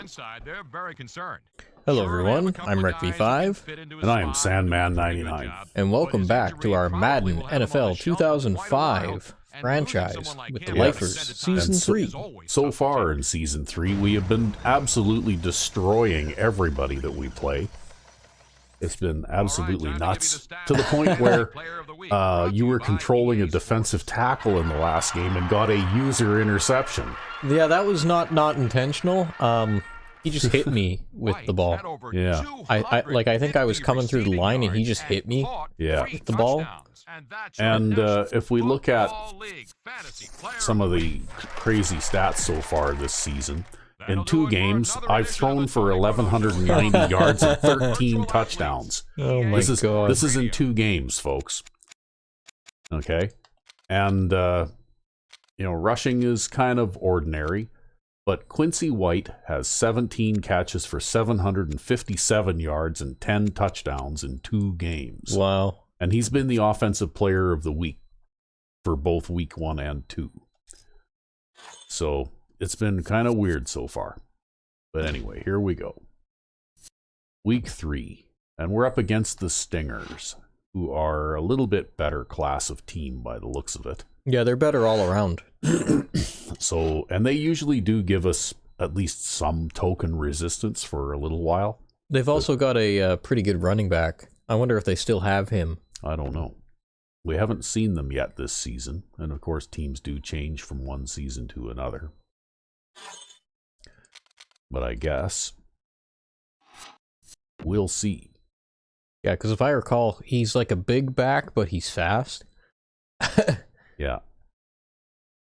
inside, they're very concerned. Hello everyone, I'm RecV5, And I am Sandman99. and welcome back to our Madden NFL 2005 franchise with the Lifers Season 3. So far in Season 3, we have been absolutely destroying everybody that we play. It's been absolutely nuts, to the point where you were controlling a defensive tackle in the last game and got a user interception. Yeah, that was not intentional. He just hit me with the ball. Yeah. I think I was coming through the line and he just hit me with the ball. And if we look at some of the crazy stats so far this season, in 2 games, I've thrown for 1,190 yards and 13 touchdowns. Oh my god. This is in 2 games, folks. Okay? And, rushing is kind of ordinary, but Quincy White has 17 catches for 757 yards and 10 touchdowns in 2 games. Wow. And he's been the offensive player of the week for both week 1 and 2. So it's been kind of weird so far. But anyway, here we go. Week 3. And we're up against the Stingers, who are a little bit better class of team by the looks of it. Yeah, they're better all around. So, and they usually do give us at least some token resistance for a little while. They've also got a pretty good running back. I wonder if they still have him. I don't know. We haven't seen them yet this season, and of course teams do change from one season to another. But I guess we'll see. Yeah, because if I recall, he's like a big back, but he's fast. Yeah.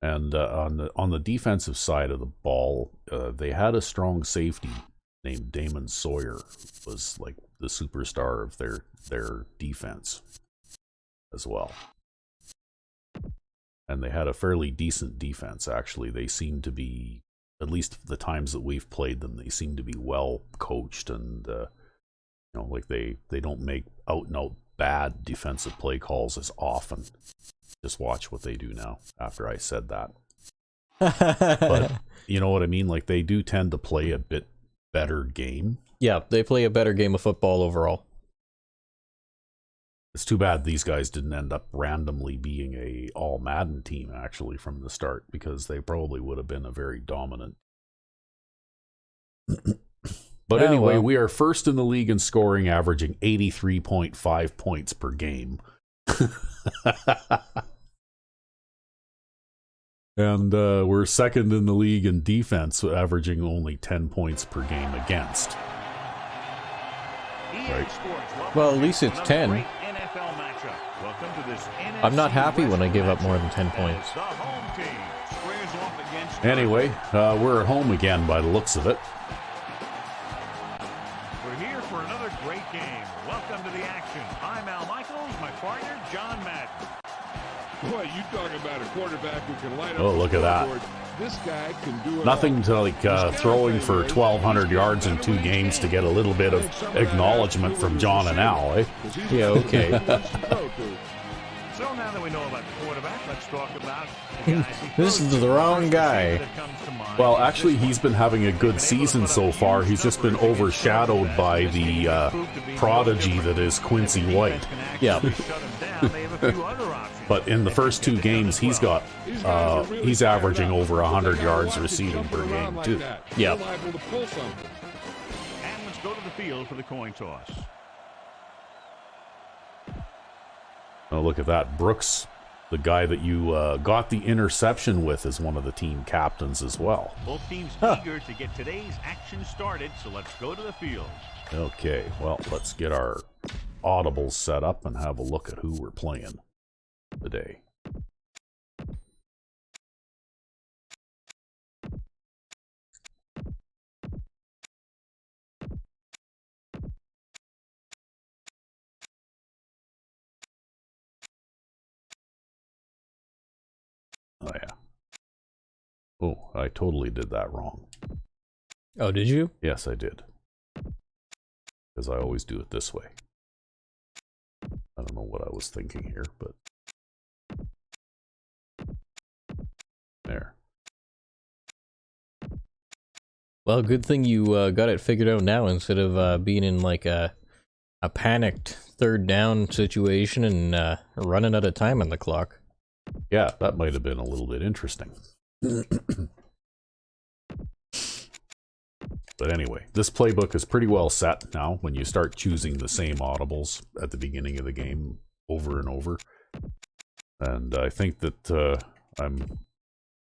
And on the defensive side of the ball, they had a strong safety named Damon Sawyer, was like the superstar of their defense as well. And they had a fairly decent defense, actually. They seem to be, at least the times that we've played them, they seem to be well coached, and like they don't make out and out bad defensive play calls as often. Just watch what they do now after I said that. But you know what I mean? Like, they do tend to play a bit better game. Yeah, they play a better game of football overall. It's too bad these guys didn't end up randomly being a all Madden team actually from the start, because they probably would have been a very dominant. But anyway, well, we are first in the league in scoring, averaging 83.5 points per game. And we're second in the league in defense, averaging only 10 points per game against. Right. Well, at least it's 10. I'm not happy when I give up more than 10 points. Anyway, we're at home again by the looks of it. We're here for another great game. Welcome to the action. I'm Al Michaels, my partner, John Madden. Boy, you talk about a quarterback who can light up. Oh, look at that. This guy can do it. Nothing to like throwing for 1,200 yards in 2 games to get a little bit of acknowledgement from John and Al, eh? Yeah, okay. So now that we know about the quarterback, let's talk about the guys This is the wrong guy. Well, actually, he's been having a good season so far. He's just been overshadowed by the prodigy that is Quincy White. Yeah. But in the first 2 games, he's averaging over 100 yards receiving per game too. Yeah. And let's go to the field for the coin toss. Oh, look at that. Brooks, the guy that you got the interception with, is one of the team captains as well. Both teams eager to get today's action started, so let's go to the field. Okay, well, let's get our audibles set up and have a look at who we're playing today. Oh, yeah. Oh, I totally did that wrong. Oh, did you? Yes, I did. Because I always do it this way. I don't know what I was thinking here, but... There. Well, good thing you got it figured out now instead of being in like a panicked third down situation and running out of time on the clock. Yeah, that might have been a little bit interesting. But anyway, this playbook is pretty well set now when you start choosing the same audibles at the beginning of the game over and over. And I think that I'm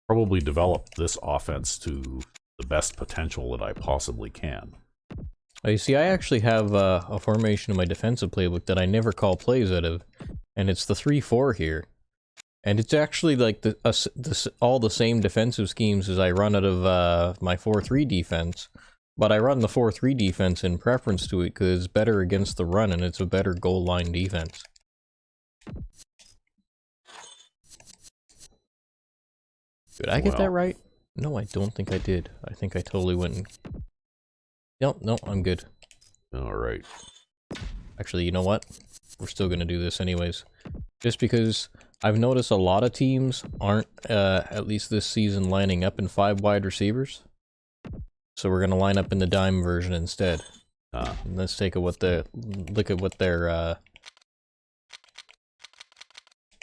probably developed this offense to the best potential that I possibly can. You see, I actually have a formation in my defensive playbook that I never call plays out of, and it's the 3-4 here. And it's actually like all the same defensive schemes as I run out of my 4-3 defense. But I run the 4-3 defense in preference to it because it's better against the run and it's a better goal line defense. Did I get that right? No, I don't think I did. I think I totally went and... No, I'm good. Alright. Actually, you know what? We're still going to do this anyways. Just because I've noticed a lot of teams aren't, at least this season, lining up in 5 wide receivers. So we're going to line up in the dime version instead. And let's take look at what their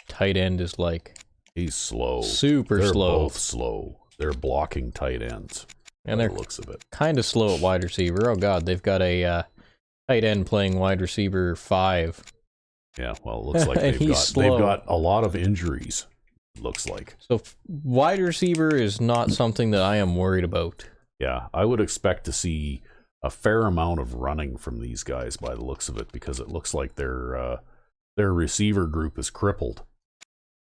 tight end is like. He's slow. Super slow. They're both slow. They're blocking tight ends. And they're looks of it. Kind of slow at wide receiver. Oh god, they've got a tight end playing wide receiver 5. Yeah, well, it looks like they've got a lot of injuries. It looks like. So wide receiver is not something that I am worried about. Yeah, I would expect to see a fair amount of running from these guys by the looks of it, because it looks like their receiver group is crippled,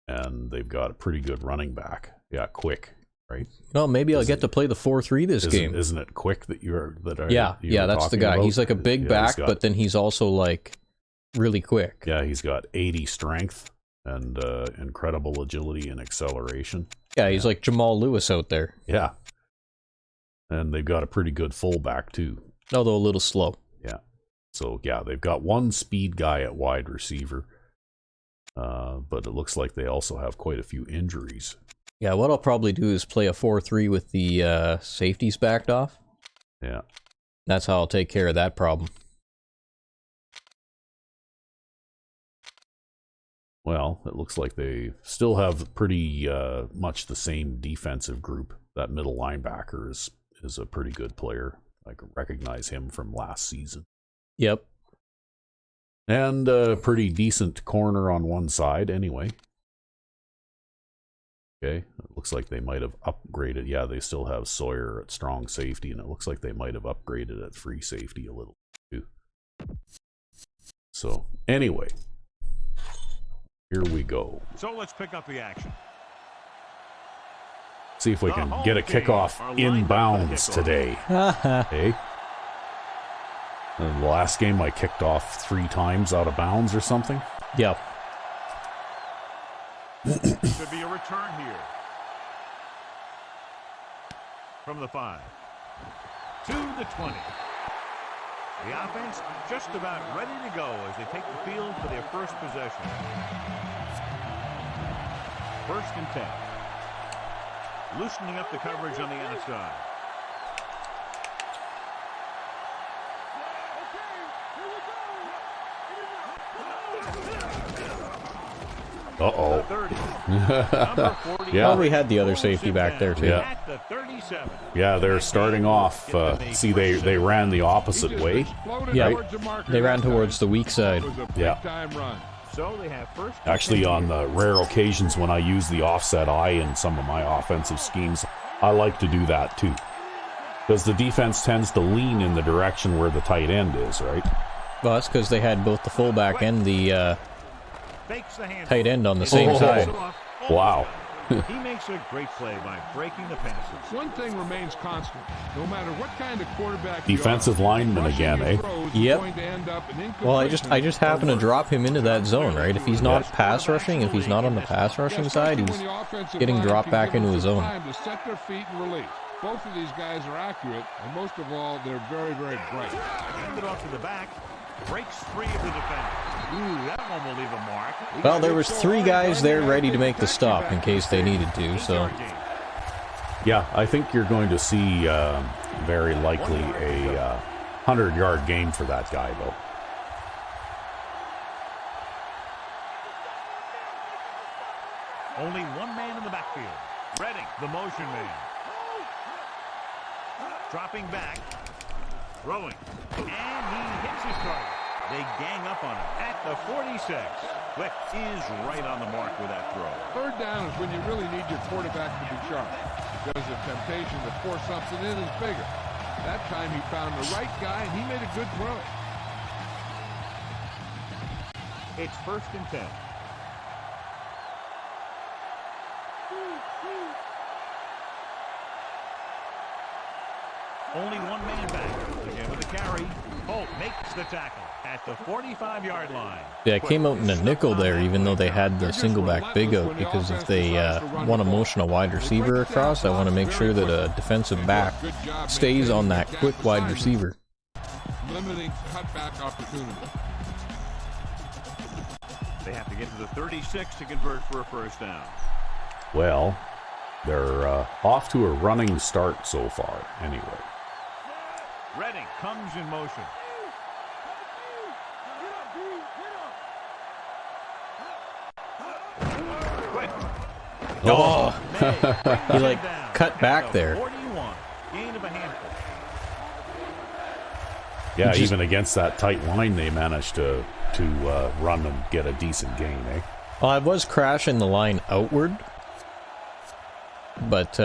and they've got a pretty good running back. Yeah, Quick, right? Well, maybe I'll get to play the 4-3 this game. Isn't it Quick that you're Yeah, that's the guy. About? He's like a big back, but then he's also like really quick. Yeah, he's got 80 strength and incredible agility and acceleration. Yeah, he's like Jamal Lewis out there. Yeah. And they've got a pretty good fullback, too. Although a little slow. Yeah. So, yeah, they've got one speed guy at wide receiver. But it looks like they also have quite a few injuries. Yeah, what I'll probably do is play a 4-3 with the safeties backed off. Yeah. That's how I'll take care of that problem. Well, it looks like they still have pretty much the same defensive group. That middle linebacker is a pretty good player. I can recognize him from last season. Yep. And a pretty decent corner on one side anyway. Okay, it looks like they might have upgraded. Yeah, they still have Sawyer at strong safety, and it looks like they might have upgraded at free safety a little too. So, anyway, here we go. So let's pick up the action. See if we can get a kickoff inbounds today. Hey. And the last game I kicked off 3 times out of bounds or something. Yep. Could be a return here. From the 5 to the 20. The offense just about ready to go as they take the field for their first possession. 1st and 10. Loosening up the coverage on the outside. Uh-oh. Yeah. Well, we had the other safety back there, too. Yeah. Yeah, they're starting off. See, they ran the opposite way. Yeah, right? They ran towards the weak side. Yeah. Actually, on the rare occasions when I use the offset eye in some of my offensive schemes, I like to do that, too. Because the defense tends to lean in the direction where the tight end is, right? Well, that's because they had both the fullback and the tight end on the same side. Wow. He makes a great play by breaking the passes. One thing remains constant. No matter what kind of quarterback defensive lineman again, eh? Yep. Well, I just happen to drop him into that zone, right? If he's not pass rushing, if he's not on the pass rushing side, he's getting dropped back into his zone. To set their feet and release. Both of these guys are accurate, and most of all, they're very, very bright. Hand it off to the back. Breaks free of the defender. Ooh, that one will leave a mark. Well, there was 3 guys there ready to make the stop in case they needed to, so... Yeah, I think you're going to see Very likely a 100-yard game for that guy, though. Only one man in the backfield. Redding, the motion man. Dropping back. Throwing. And he hits his target. They gang up on him at the 46. Quick is right on the mark with that throw. Third down is when you really need your quarterback to be sharp, because the temptation to force something in is bigger. That time he found the right guy, and he made a good throw. It's 1st and 10. Only one man back. Again with the carry. Holt makes the tackle at the 45-yard line. Yeah, I came out in a nickel there, even though they had the single back big out, because if they want to motion a wide receiver across, I want to make sure that a defensive back stays on that quick wide receiver. Limiting cutback opportunity. They have to get to the 36 to convert for a first down. Well, they're off to a running start so far, anyway. Redding comes in motion. Quick. Oh, he Brings like him down cut at back the there. 41. Gain of a handful. Yeah, Just- even against that tight line, they managed to run and get a decent gain, eh? Well, I was crashing the line outward, but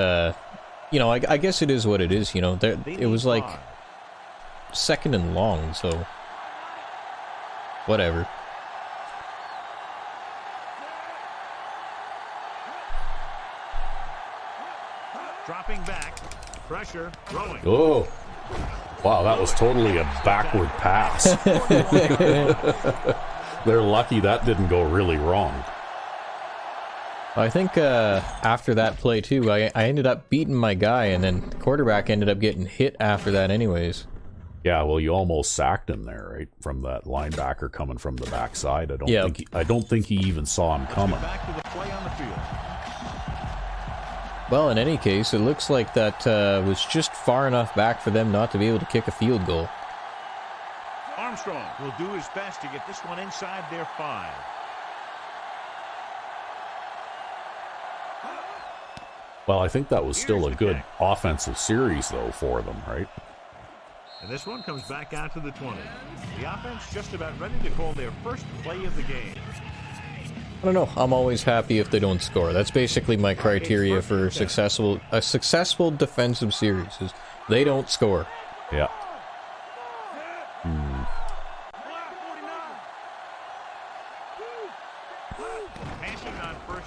you know, I guess it is what it is. You know, there it was like 2nd and long, so whatever. Dropping back. Pressure. Throwing. Oh, wow, that was totally a backward pass. They're lucky that didn't go really wrong. I think after that play too, I ended up beating my guy, and then the quarterback ended up getting hit after that anyways. Yeah, well, you almost sacked him there, right? From that linebacker coming from the backside. I don't think he even saw him coming. Back to the play on the field. Well, in any case, it looks like that was just far enough back for them not to be able to kick a field goal. Armstrong will do his best to get this one inside their 5. Well, I think that was still a good offensive series, though, for them, right? And this one comes back out to the 20. The offense just about ready to call their first play of the game. I don't know. I'm always happy if they don't score. That's basically my criteria for a successful defensive series. Is they don't score. Yeah.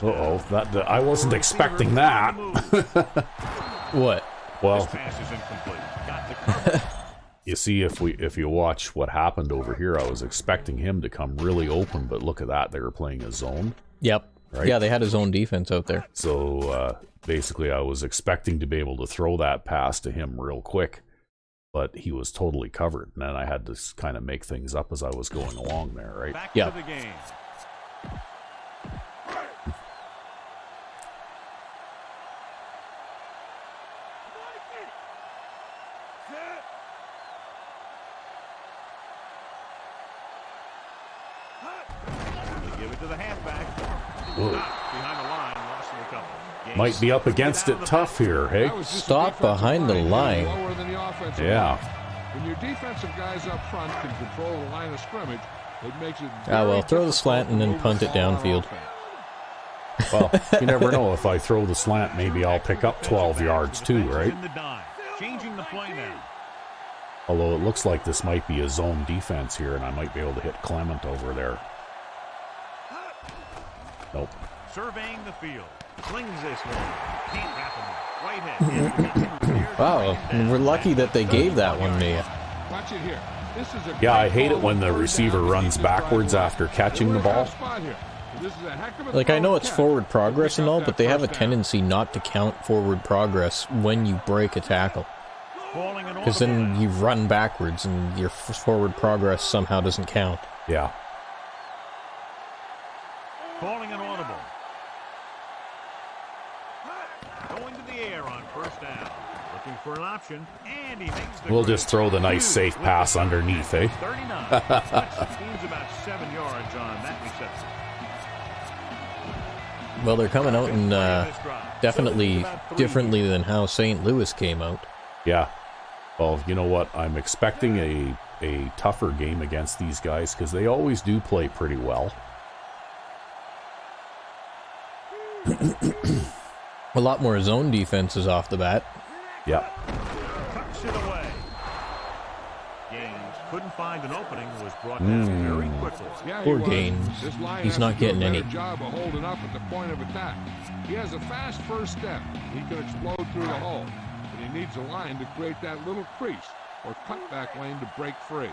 Uh-oh, I wasn't expecting that. What? Well, Pass is incomplete. Got the cover. you see, if you watch what happened over here, I was expecting him to come really open, but look at that. They were playing a zone. Yep. Right? Yeah, they had his own defense out there. So basically, I was expecting to be able to throw that pass to him real quick, but he was totally covered. And then I had to kind of make things up as I was going along there, right? Back Yeah. to the game. They give it to the halfback. Whoa. Behind the line, lost a couple. Gain Might be up against it tough here, hey? That was just Stop the defensive behind the line. lower than the offensive Yeah. line. When your defensive guys up front can control the line of scrimmage, it makes it Ah, well, very throw the difficult slant and to then move punt the it ball on downfield. offense. Well, you never know. If I throw the slant, maybe I'll pick up 12 yards too, right? In the dime. Changing the play now. Although it looks like this might be a zone defense here, and I might be able to hit Clement over there. Nope. Surveying the field. Flings this one. Can't happen. Whitehead. Wow, we're lucky that they gave that one to you. Watch it here. This is a Yeah, I great hate it ball when the on third receiver down. runs They need to drive backwards away. after catching the We're in a ball. tough spot here. This is a heck of a Like, I know throw it's catch. forward progress and Pick up all, that but they have a first down. tendency not to count forward progress when you break a tackle. Calling an Because audible then now. you run backwards and your forward progress somehow doesn't count. Yeah. Calling an audible. Going to the air on first down. Looking for an option, and he makes the We'll just throw the nice safe pass underneath, eh? 39. Gains about 7 yards on that reception. Well, they're coming out and definitely differently than how St. Louis came out. Yeah. Well, you know what? I'm expecting a tougher game against these guys because they always do play pretty well. A lot more zone defenses off the bat. Yep. Tucks it away. Gaines couldn't find an opening, was brought down very quickly. Yeah, Poor Gaines. He's not getting any. Job of holding up at the point of attack. He has a fast first step. He can explode through the hole. But he needs a line to create that little crease or cutback lane to break free.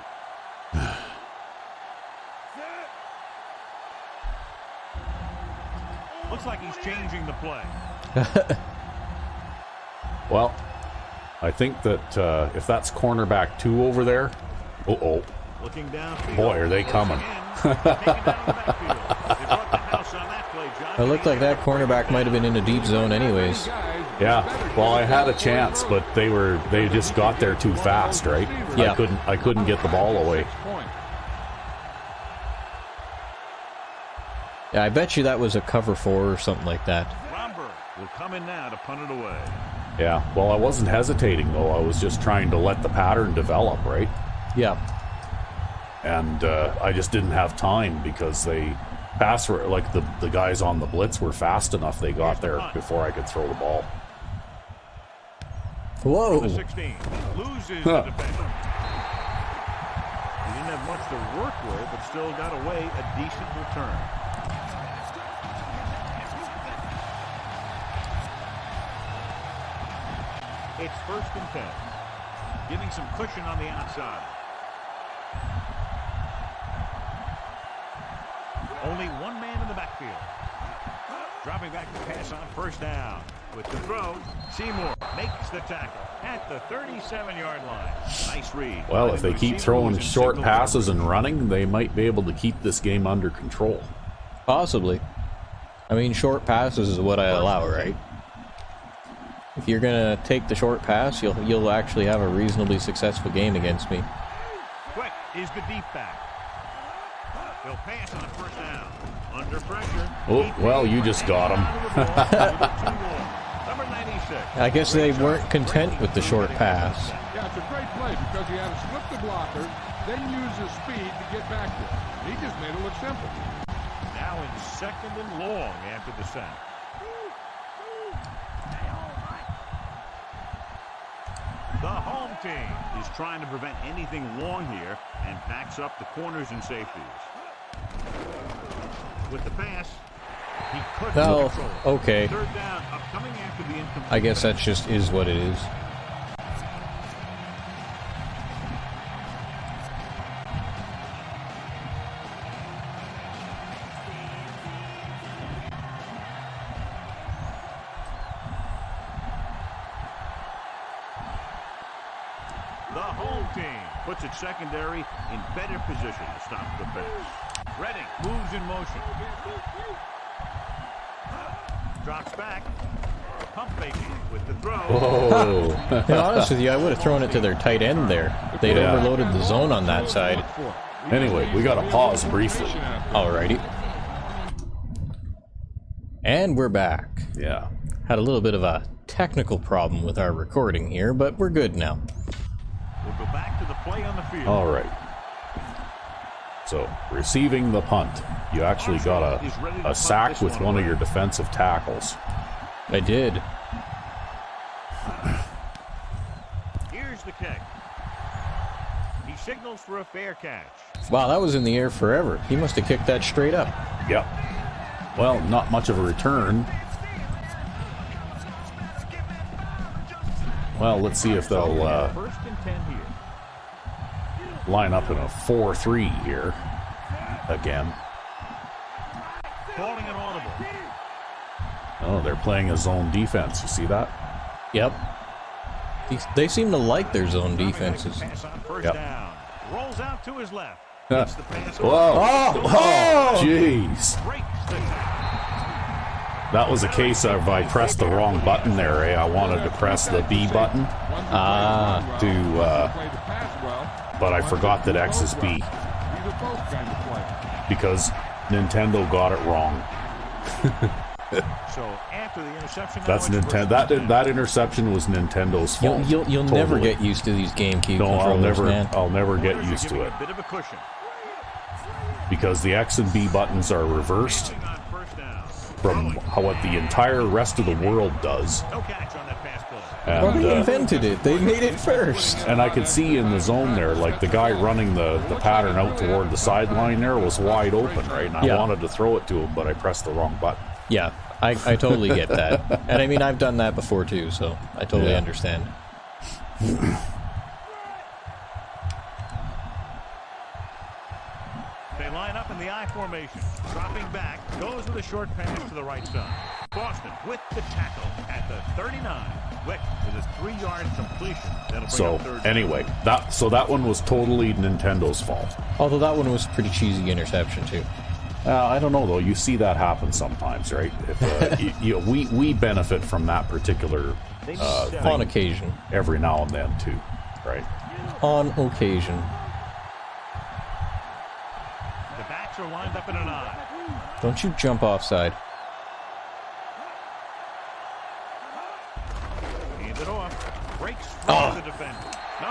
Looks like he's changing the play. Well, I think that if that's cornerback 2 over there, uh-oh. Looking downfield. Boy, are they coming. It looked like that cornerback might have been in a deep zone anyways. Yeah, well, I had a chance, but they just got there too fast, right? Yeah. I couldn't get the ball away. Yeah, I bet you that was a cover 4 or something like that. Romberg will come in now to punt it away. Yeah, well, I wasn't hesitating, though. I was just trying to let the pattern develop, right? Yeah. And I just didn't have time because they pass were like the guys on the blitz were fast enough. They got there before I could throw the ball. Whoa. The 16 loses the defender. He didn't have much to work with, but still got away a decent return. It's 1st and 10. Getting some cushion on the outside. Only one man in the backfield. Dropping back to pass on 1st down. With the throw, Seymour makes the tackle at the 37-yard line. Nice read. Well, if they keep throwing short passes and running, they might be able to keep this game under control. Possibly. I mean, short passes is what I allow, right? If you're gonna take the short pass, you'll actually have a reasonably successful game against me. Quick is the deep back. He'll pass on 1st down. Under pressure. Oh, well, you just got him. Number 96. I guess they weren't content with the short pass. Yeah, it's a great play because he had to slip the blocker, then use his speed to get back to it. He just made it look simple. Now in 2nd and long after the sack. The home team is trying to prevent anything long here and backs up the corners and safeties. With the pass, he couldn't Oh, control it. okay. 3rd down, upcoming after the incomplete. I guess that just is what it is. The home team puts its secondary in better position to stop the pass. Redding moves in motion. Drops back. Pump faking with the throw. Oh. To be honest with you, I would have thrown it to their tight end there. They'd Yeah. overloaded the zone on that side. Anyway, we got to pause briefly. Alrighty. And we're back. Yeah. Had a little bit of a technical problem with our recording here, but we're good now. We'll go back to the play on the field. All right. So, receiving the punt. You actually got a sack with one of your defensive tackles. I did. Here's the kick. He signals for a fair catch. Wow, that was in the air forever. He must have kicked that straight up. Yep. Well, not much of a return. Well, let's see if they'll 1st and 10 here. line up in a 4-3 here again. Calling an audible. Oh, they're playing a zone defense. You see that? Yep. They seem to like their zone defenses. Pass on 1st Yep. down. Rolls out to his left. Huh. Gets the pass. Whoa! Oh, jeez! Breaks the tackle. That was a case of I pressed the wrong button there, eh? I wanted to press the B button. But I forgot that X is B. Because Nintendo got it wrong. So after the interception, That's Nintendo. That interception was Nintendo's fault. You'll Totally. never get used to these GameCube No, controllers, man. I'll never get used to it. A bit of a cushion. Because the X and B buttons are reversed from what the entire rest of the world does. No catch on that pass play. Well, And, they invented it. They made it first. and I could see in the zone there, like the guy running the pattern out toward the sideline there was wide open, right? And I wanted to throw it to him, but I pressed the wrong button. Yeah, I totally get that. And I mean, I've done that before too, so I totally understand. They line up in the I formation. Dropping back, goes with a short pass to the right side. Boston with the tackle at the 39. Wick with a 3-yard completion. That'll bring So up third anyway, that one was totally Nintendo's fault. Although that one was a pretty cheesy interception too. I don't know though. You see that happen sometimes, right? If, we benefit from that particular thing On occasion. every now and then too, right? On occasion. The backs are lined up in an I. Don't you jump offside. Hands it off. Breaks through the defender.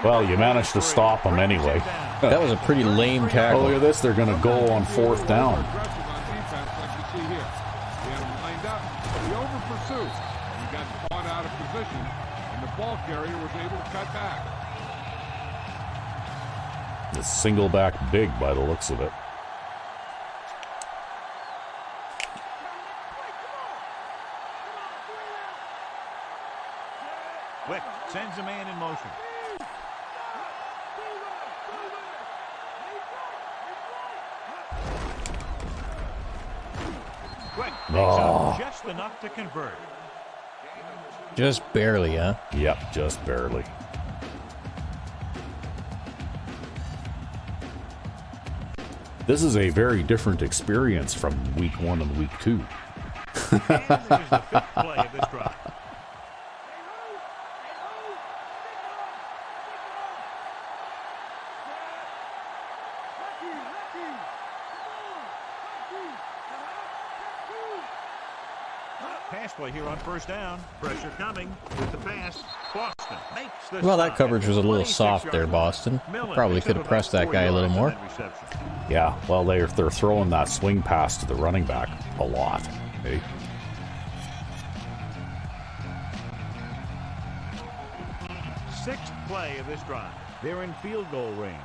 Well, you managed to stop him anyway. That was a pretty lame Oh, tackle. look at this. They're going to go on 4th down. He over-pursued. He got caught out of position, and the ball carrier was able to cut back. It's single back big by the looks of it. Wick sends a man in motion. Quick, just enough to convert. Just barely, huh? Yep, just barely. This is a very different experience from week 1 and week 2. And this is the 5th play of this drive. Pass play here on 1st down. Pressure coming with the pass. Boston makes the Well, that stop coverage at was a the little soft there, 26-yard Boston. line. Probably Miller could have pressed that guy a little more. picks up about 4 yards on that reception. Yeah, well, they're throwing that swing pass to the running back a lot. Hey, 6th play of this drive. They're in field goal range.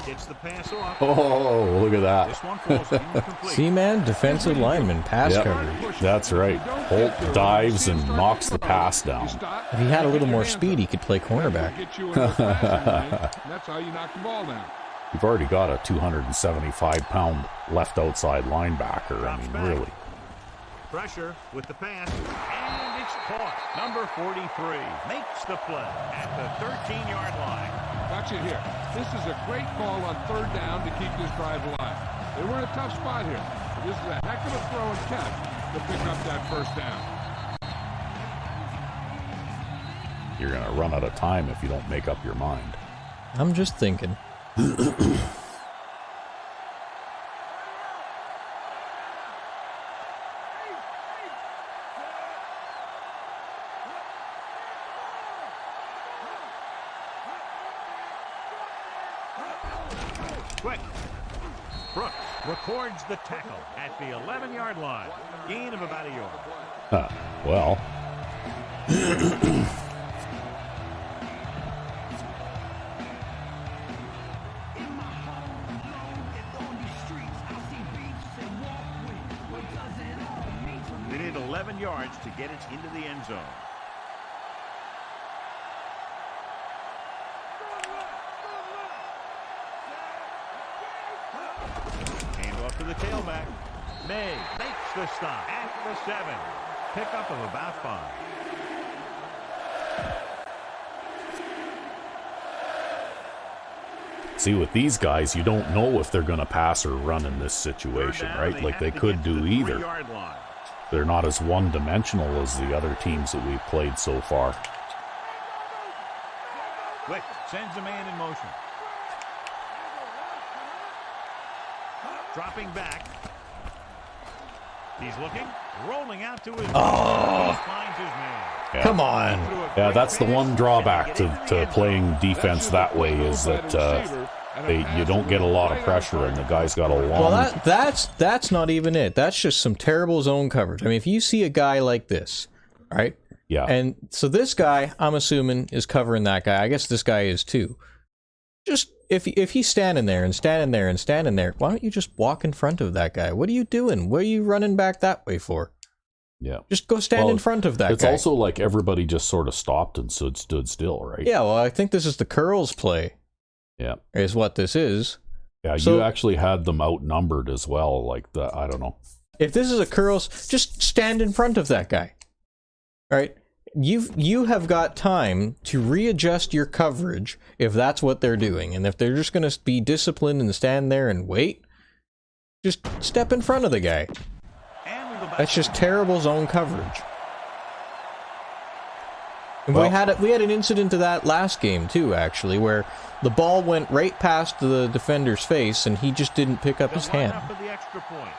Gets the pass off. oh, look at that. This one falls incomplete. See, man, defensive lineman, pass Yep, coverage. that's right. Holt dives and knocks the pass down. If he had a little more speed, he could play cornerback. That's how you knock the ball down. You've already got a 275-pound left outside linebacker. I mean, really. Pressure with the pass, and it's caught. Number 43 makes the play at the 13-yard line. Watch it here. This is a great call on 3rd down to keep this drive alive. They were in a tough spot here. This is a heck of a throw and catch to pick up that 1st down. You're going to run out of time if you don't make up your mind. I'm just thinking. Quick. Brooks records the tackle at the 11-yard line. Gain of about a yard. Well, They need 11 yards to get it into the end zone. Hand off to the tailback. May makes the stop at the 7. pickup of about 5. See, with these guys, you don't know if they're going to pass or run in this situation, right? Like, they could do either. They're not as one-dimensional as the other teams that we've played so far. Quick, sends a man in motion. Dropping back. He's looking, rolling out to his... Oh! He finds his man. Yeah. Come on. Yeah, that's the one drawback to playing defense that way, is that you don't get a lot of pressure, and the guy's got a long... Well, that's not even it. That's just some terrible zone coverage. I mean, if you see a guy like this, right? Yeah. And so this guy, I'm assuming, is covering that guy. I guess this guy is too. Just, if he's standing there and standing there and standing there, why don't you just walk in front of that guy? What are you doing? What are you running back that way for? Yeah. Just go stand in front of that guy. It's also like everybody just sort of stopped and stood still, right? Yeah, well, I think this is the curls play. Yeah. Is what this is. Yeah, So- you actually had them outnumbered as well, like the, I don't know. If this is a curls, just stand in front of that guy. All right? You have got time to readjust your coverage if that's what they're doing. And if they're just going to be disciplined and stand there and wait, just step in front of the guy. And we go back. That's just terrible zone coverage. And Well- we had an incident to that last game too, actually, where the ball went right past the defender's face and he just didn't pick up his They'll line hand. up for the extra point.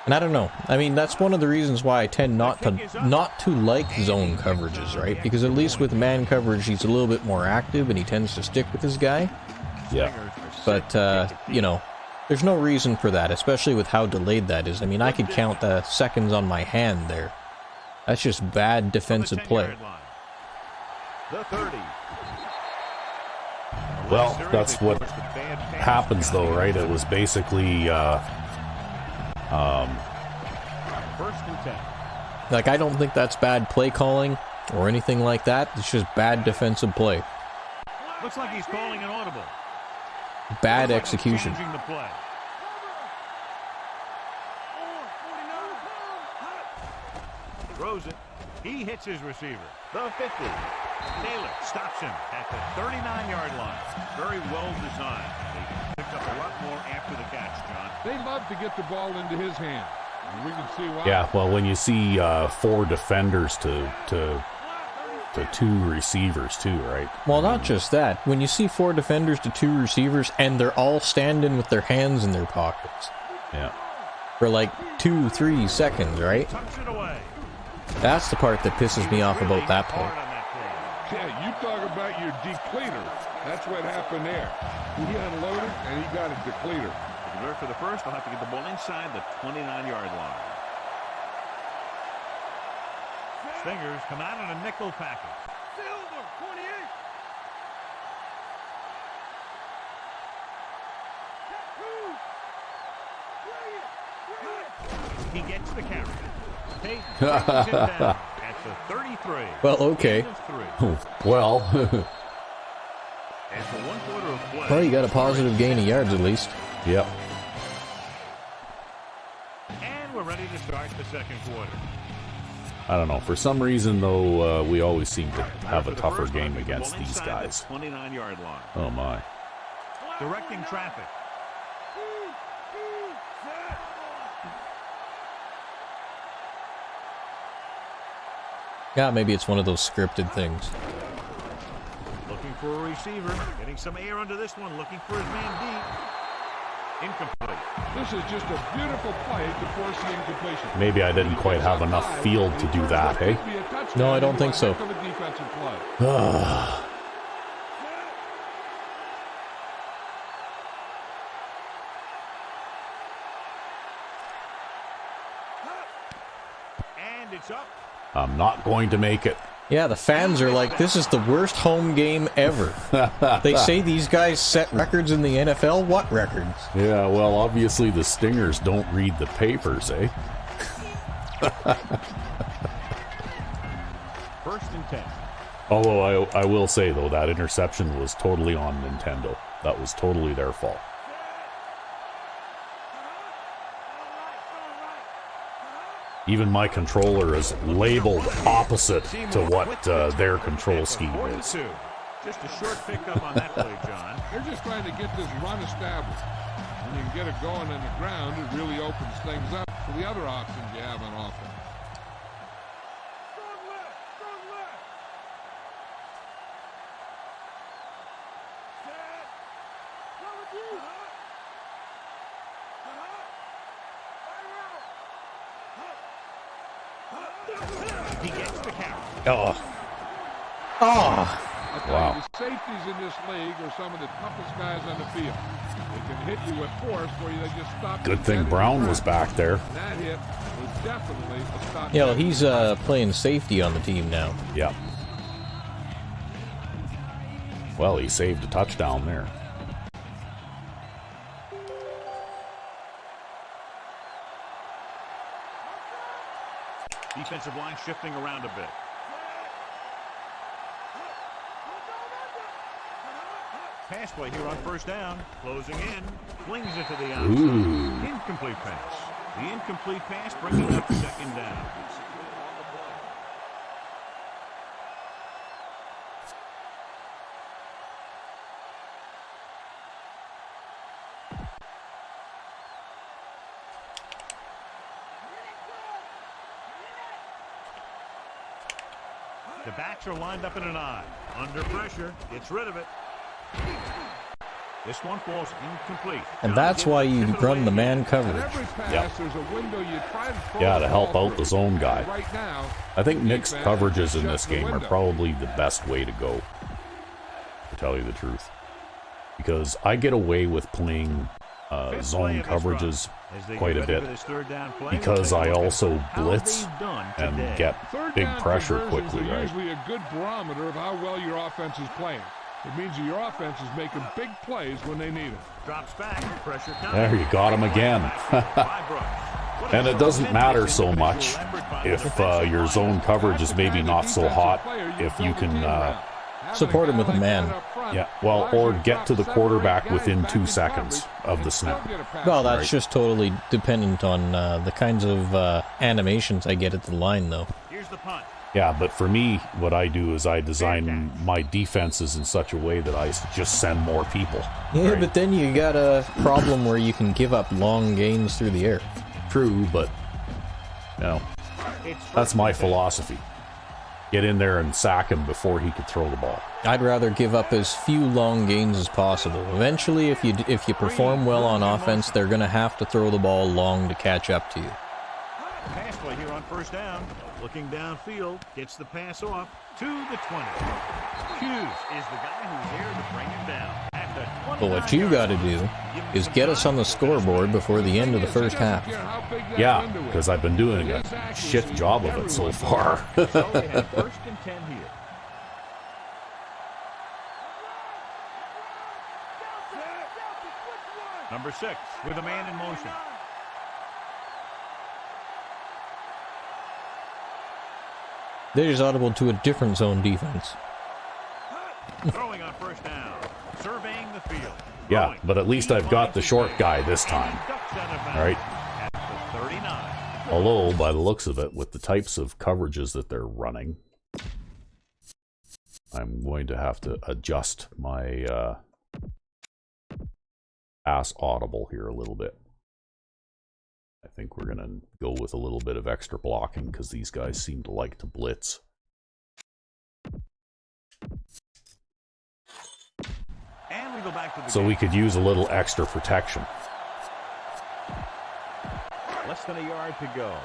And I don't know. I mean, that's one of the reasons why I tend not to like zone coverages, right? Because at least with man coverage, he's a little bit more active and he tends to stick with his guy. Yeah. But you know, there's no reason for that, especially with how delayed that is. I mean, I could count the seconds on my hand there. That's just bad defensive play. The 30. Well, that's what happens, though, right? It was basically, First and 10. Like, I don't think that's bad play calling or anything like that. It's just bad defensive play. Looks like he's calling an audible. Bad Looks like he's execution. changing the play. Throws it. He hits his receiver. The 50. Taylor stops him at the 39-yard line. Very well designed. They picked up a lot more after the catch, John. They love to get the ball into his hands. And we can see why. yeah, well, when you see 4 defenders to 2 receivers, too, right? Well, not just that. When you see 4 defenders to 2 receivers and they're all standing with their hands in their pockets Yeah. for like 2-3 seconds, right? Tucks it away. That's the part that pisses me off about that play. Hard on that play. Yeah, you talk about your depleter. That's what happened there. He unloaded and he got a depleter. To convert for the first, they'll have to get the ball inside the 29-yard line. Stingers come out in a nickel package. Silver, 28. He gets the carry. Tate brings it down at the 33. Well, okay. Gain of 3. Well, After 1 quarter of play. Well, you got a positive gain of yards at least. yep. And we're ready to start the second quarter. I don't know. For some reason, though, we always seem to have For a the tougher first, they'll game have to get the against ball these inside guys. the 29-yard line. Oh, my. Directing traffic. Yeah, maybe it's one of those scripted things. Looking for a receiver. Getting some air under this one. Looking for his man deep. Incomplete. This is just a beautiful play to force the incompletion. Maybe I didn't quite have enough field to do that, hey? No, I don't think so. Heck of a defensive play. And it's up. I'm not going to make it. Yeah, the fans are like, this is the worst home game ever. They say these guys set records in the NFL. What records? Yeah, well, obviously the Stingers don't read the papers, eh? First and 10. Although I will say, though, that interception was totally on Nintendo. That was totally their fault. Even my controller is labeled opposite to what their control scheme is. Just a short pickup on that play, John. They're just trying to get this run established. When you can get it going on the ground, it really opens things up for the other options you have on offense. He gets the count. Oh. Oh. Wow. The safeties in this league are some of the toughest guys on the field. They can hit you with force where they just stop. Good thing Brown was back there. And that hit was definitely a stop. Yeah, well, he's playing safety on the team now. Yeah. Well, he saved a touchdown there. Defensive line shifting around a bit. Pass play here on first down. Closing in. Flings it to the outside. Ooh. Incomplete pass. The incomplete pass bringing up second down. The backs are lined up in an eye. Under pressure. Gets rid of it. This one falls incomplete. And that's why you run the man coverage. Yep. Yeah, to help out the zone guy. I think mixed coverages in this game are probably the best way to go, to tell you the truth. Because I get away with playing zone coverages quite a bit because I also blitz and get big pressure quickly, right? Usually a good barometer of how well your offense is playing. It means that your offense is making big plays when they need it. Drops back, pressure comes. There, you got him again. And it doesn't matter so much if your zone coverage is maybe not so hot, if you can support him with a man. Yeah, well, or get to the quarterback within 2 seconds of the snap. Well, that's just totally dependent on the kinds of animations I get at the line, though. Here's the punt. Yeah, but for me, what I do is I design my defenses in such a way that I just send more people. Yeah, right? but then you got a problem where you can give up long gains through the air. True, but, you know, that's my philosophy. Get in there and sack him before he could throw the ball. I'd rather give up as few long gains as possible. Eventually, if you perform well on offense, they're going to have to throw the ball long to catch up to you. Pass play here on first down. Looking downfield, gets the pass off to the 20. Hughes is the guy who's there to bring him down. At the 29 But what you got to do is get us on the scoreboard before the end of the first half. Yeah, because I've been doing a shit job of it so far. So they have first and 10 here. Number 6 with a man in motion. They just audibled to a different zone defense. Throwing on first down. Surveying the field. Yeah, but at least I've got the short guy this time. All right. At the 39. Although, by the looks of it, with the types of coverages that they're running, I'm going to have to adjust my pass audible here a little bit. I think we're going to go with a little bit of extra blocking because these guys seem to like to blitz. And we go back to the So game. we could use a little extra protection. Less than a yard to go.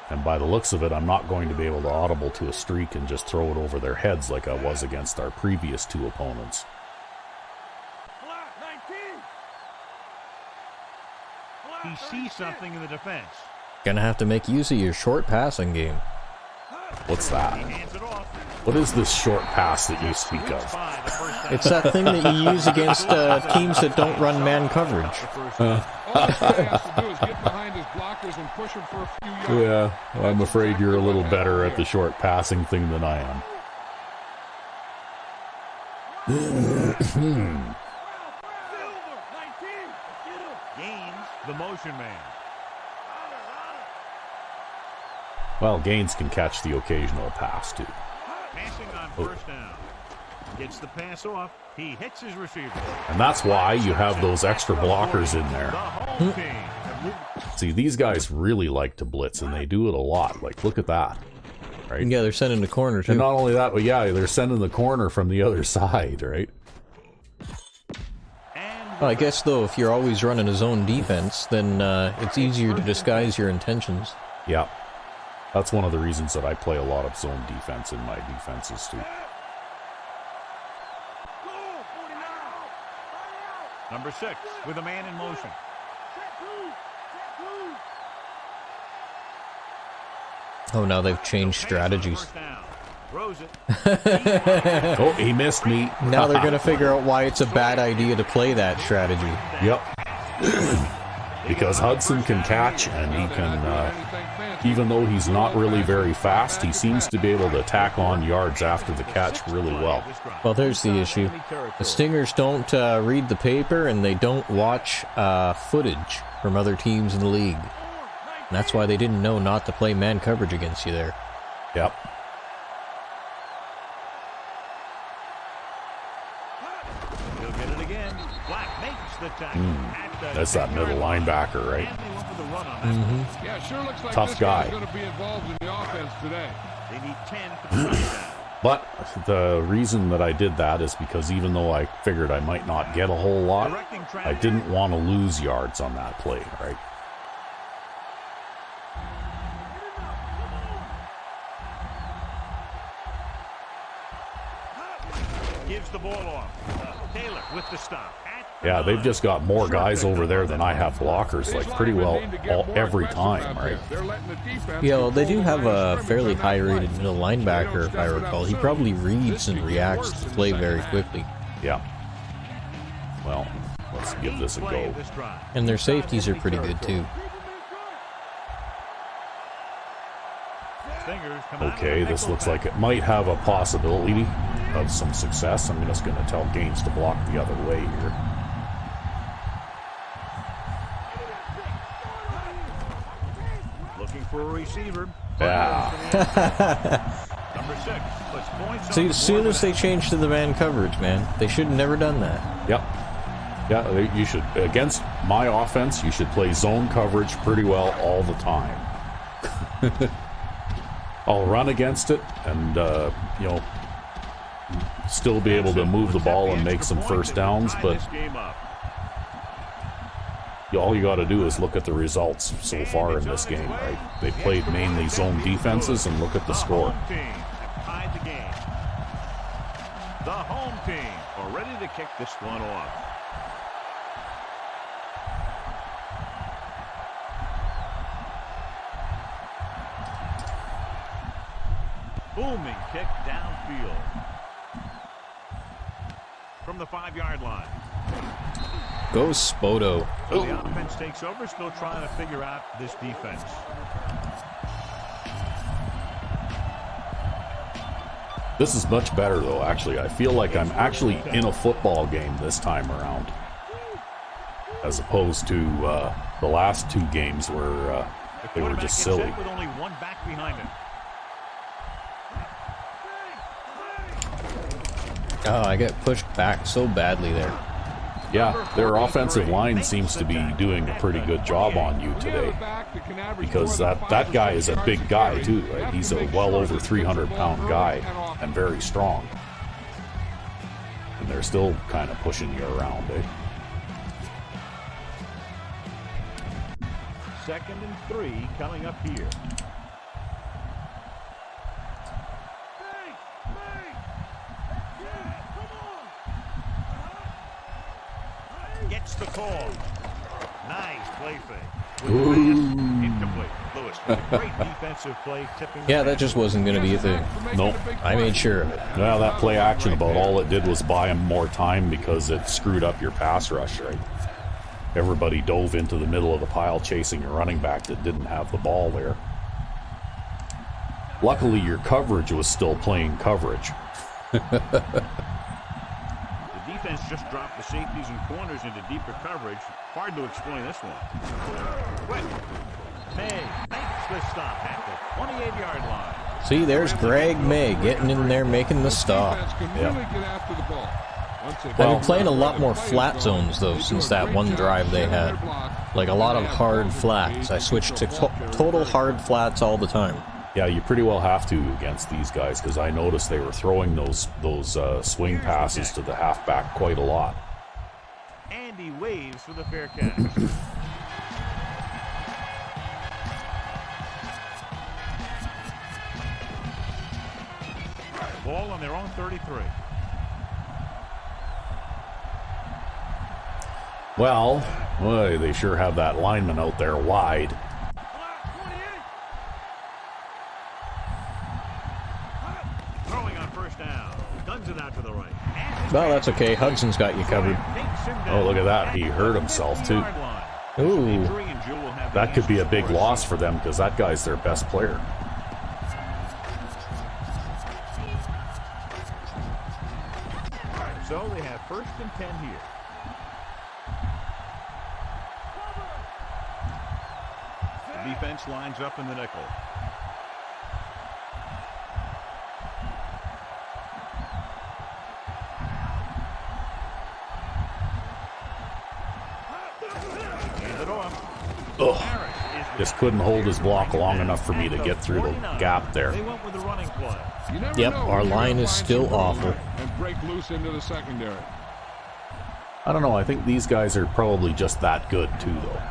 And by the looks of it, I'm not going to be able to audible to a streak and just throw it over their heads like I was against our previous 2 opponents. He sees something in the defense. Gonna have to make use of your short passing game. What's He that? hands it off. What is this short pass that you speak of? By the first down. It's that thing that you use against teams that don't run man coverage. All this guy has to do is get behind his blockers and push them for a few yards. Yeah, I'm afraid you're a little better at the short passing thing than I am. Gaines, the motion man. Well, Gaines can catch the occasional pass, too. Passing on first down. Gets the pass off. He hits his receiver. And that's why you have those extra blockers in there. The home team. See, these guys really like to blitz, and they do it a lot. Like, look at that. Right? Yeah, they're sending the corner, too. And not only that, but yeah, they're sending the corner from the other side, right? Well, I guess, though, if you're always running a zone defense, then it's easier to disguise your intentions. Yeah. That's one of the reasons that I play a lot of zone defense in my defenses, too. Number 6 with a man in motion. Oh, now they've changed strategies. Throws it. Oh, he missed me. Now they're going to figure out why it's a bad idea to play that strategy. Yep. Because Hudson can catch, and he can, even though he's not really very fast, he seems to be able to tack on yards after the catch really well. Well, there's the issue. The Stingers don't read the paper, and they don't watch footage from other teams in the league. And that's why they didn't know not to play man coverage against you there. Yep. He'll get it again. Black makes the tackle. That's that middle linebacker, right? Yeah, sure looks like Tough this guy. guy's going to be involved in the offense today. They need 10 for the touchdown. But the reason that I did that is because even though I figured I might not get a whole lot, I didn't want to lose yards on that play, right? Gives the ball off. Taylor with the stop. Yeah, they've just got more guys over there than I have blockers, like pretty well every time, right? Yeah, well, they do have a fairly high-rated middle linebacker, if I recall. He probably reads and reacts to the play very quickly. Yeah. Well, let's give this a go. And their safeties are pretty good, too. Okay, this looks like it might have a possibility of some success. I'm just going to tell Gaines to block the other way here. Looking for a receiver. Yeah. Number 6 puts points See, on as soon as they changed to the man coverage, man, they should have never done that. Yep. Yeah, you should, against my offense, you should play zone coverage pretty well all the time. I'll run against it and, you know, still be able to move the ball and make some first downs, but all you got to do is look at the results so far in this game, right? They played mainly zone defenses, and look at the score. The home team are ready to kick this one off. Booming kick downfield. From the 5-yard line. Go Spoto. So the offense takes over, still trying to figure out this defense. This is much better, though, actually. I feel like I'm actually in a football game this time around, as opposed to the last 2 games where they were just silly. With only one back behind him. Oh, I got pushed back so badly there. Yeah, their offensive line seems to be doing a pretty good job on you today, because that guy is a big guy too, right? He's a well over 300-pound guy and very strong, and they're still kind of pushing you around, eh? 2nd and 3 coming up here. Gets the call. Nice play fake. Incomplete. Lewis, great defensive play, tipping. Yeah, that just wasn't going to be a thing. Nope. I made sure of it. Well, that play action, about all it did was buy him more time because it screwed up your pass rush, right? Everybody dove into the middle of the pile chasing a running back that didn't have the ball there. Luckily, your coverage was still playing coverage. Defense just dropped the safeties and corners into deeper coverage. Hard to explain this one. Quick. May makes the stop at the 28-yard line. See, there's Greg May getting in there, making the stop. Defense can really get after the ball. Once they They've been find playing a where lot the more play is flat going, zones, though, they do since a that great one job drive they setting their had. block. Like a lot of They have hard balls in flats. play. I switched to They'll walk every total play. hard flats all the time. Yeah, you pretty well have to against these guys because I noticed they were throwing those swing passes to the halfback quite a lot. And he waves for the fair catch. Ball on their own 33. Well, boy, they sure have that lineman out there wide. Throwing on first down. Guns it out to the right. Well, that's okay. Hudson's got you covered. Oh, look at that. He hurt himself, too. Ooh. That could be a big loss for them because that guy's their best player. So they have 1st and 10 here. The defense lines up in the nickel. Hand it off. Ugh. Just couldn't hold his block long enough for me to get through the gap there. They went with the running play. You never Yep, know our when you're line gonna is find still some room awful. and break loose into the secondary. I don't know. I think these guys are probably just that good, too, though.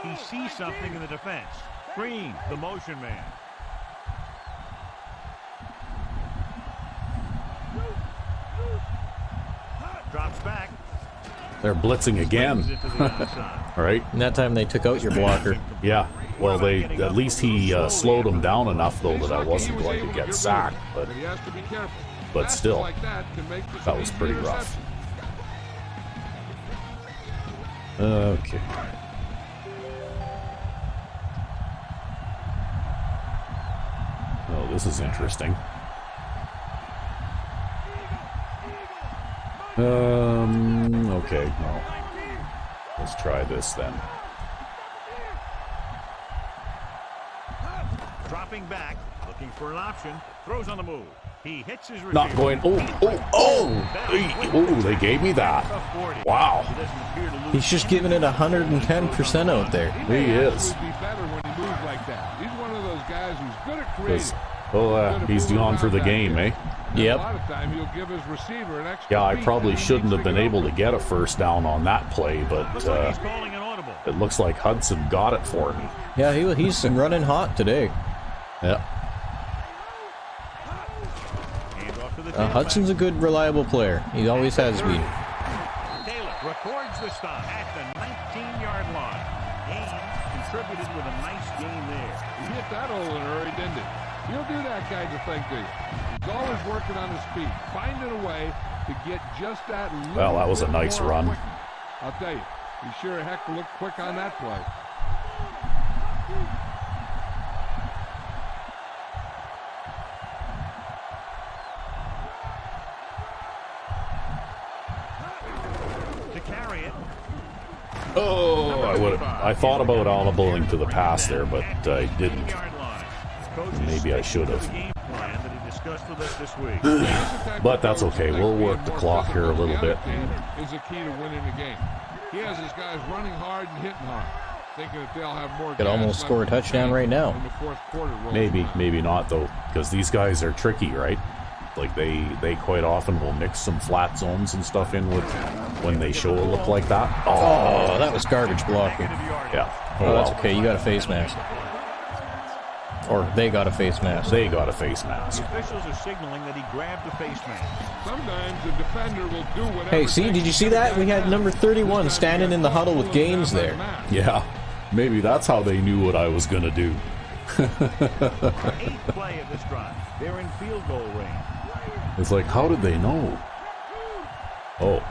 He sees something in the defense. Green, the motion man. Drops back. They're blitzing again. Swings it to the outside. All right. And that time they took out your blocker. Yeah. Well, at least he slowed him down enough, though, that I wasn't going to get sacked. But he has to be careful. But still, Like that was pretty rough. Okay. Oh, this is interesting. Okay, no. Let's try this then. Dropping back, looking for an option. Throws on the move. He hits his receiver. Not going. Oh, they gave me that. Wow. He's just giving it 110% out there. He is. Be better when he moves like that. He's one of those guys who's good at creating. He's gone for the game, eh? Yep. A lot of time he'll give his receiver an extra Yeah, I beat probably when he shouldn't needs have been to able go. to get a first down on that play, but Looks like he's calling an audible. it looks like Hudson got it for me. Yeah, he's running hot today. Yeah. Hand off to the tailback. Hudson's a good, reliable player. He always has been. Taylor records the stop at the 19-yard line. Haynes contributed with a nice gain there. He hit that hole in a hurry, didn't he? He'll do that kind of thing to you. He's always working on his feet, finding a way to get just that little Well, that was a bit nice more run. quick. I'll tell you, he sure heck looked quick on that play. To carry it. Oh, I thought about audibling to the pass there, but I didn't. Maybe I should have. But that's okay. We'll work the clock here a little bit. Is the key to winning the game. He has his guys running hard and hitting hard, thinking that they'll have more. Could almost score a touchdown right now. when the fourth quarter rolls Maybe, around. maybe not though, because these guys are tricky, right? Like they quite often will mix some flat zones and stuff in with when they show a look like that. Oh, that was garbage blocking. Yeah. Oh, that's okay. You got a face mask. Or they got a face mask. They got a face mask. Officials are signaling that he grabbed the face mask. Sometimes the defender will do whatever. Hey, see, did you see that? We had number 31 standing in the huddle with Gaines there. Yeah. Maybe that's how they knew what I was gonna do. Eighth play of this drive. They're in field goal range. It's like, how did they know? Oh.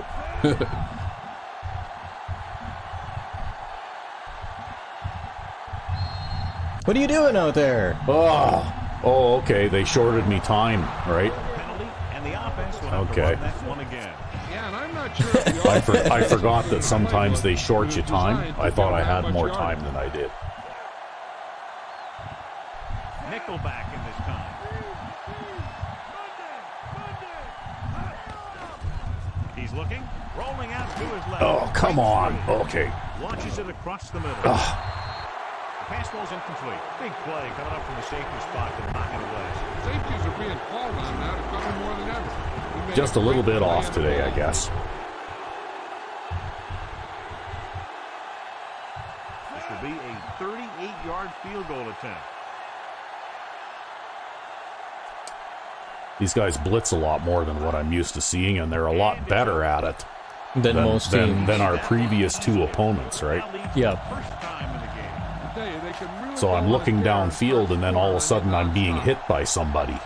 What are you doing out there? Oh, okay. They shorted me time, right? Penalty, and the offense will have to Okay. run that one again. Yeah, and I'm not not sure if the I forgot that sometimes they short you time. I thought I had more time than I did. Nickelback in this time. He's looking, rolling out to his left. Oh, come on. Okay. Launches it across the middle. Ugh. Pass ball's incomplete. Big play coming up from the safety spot to knock it away. Safeties are being called on now to cover more than ever. He made Just a little great bit play off on the today, ball. I guess. This will be a 38-yard field goal attempt. These guys blitz a lot more than what I'm used to seeing, and they're a lot better at it Than most teams. than our previous two opponents, right? Now leads Yeah. for the first time in the game. I tell you, they can really So I'm go looking on a tear in downfield, and then all of a first sudden quarter I'm and being not hit by somebody.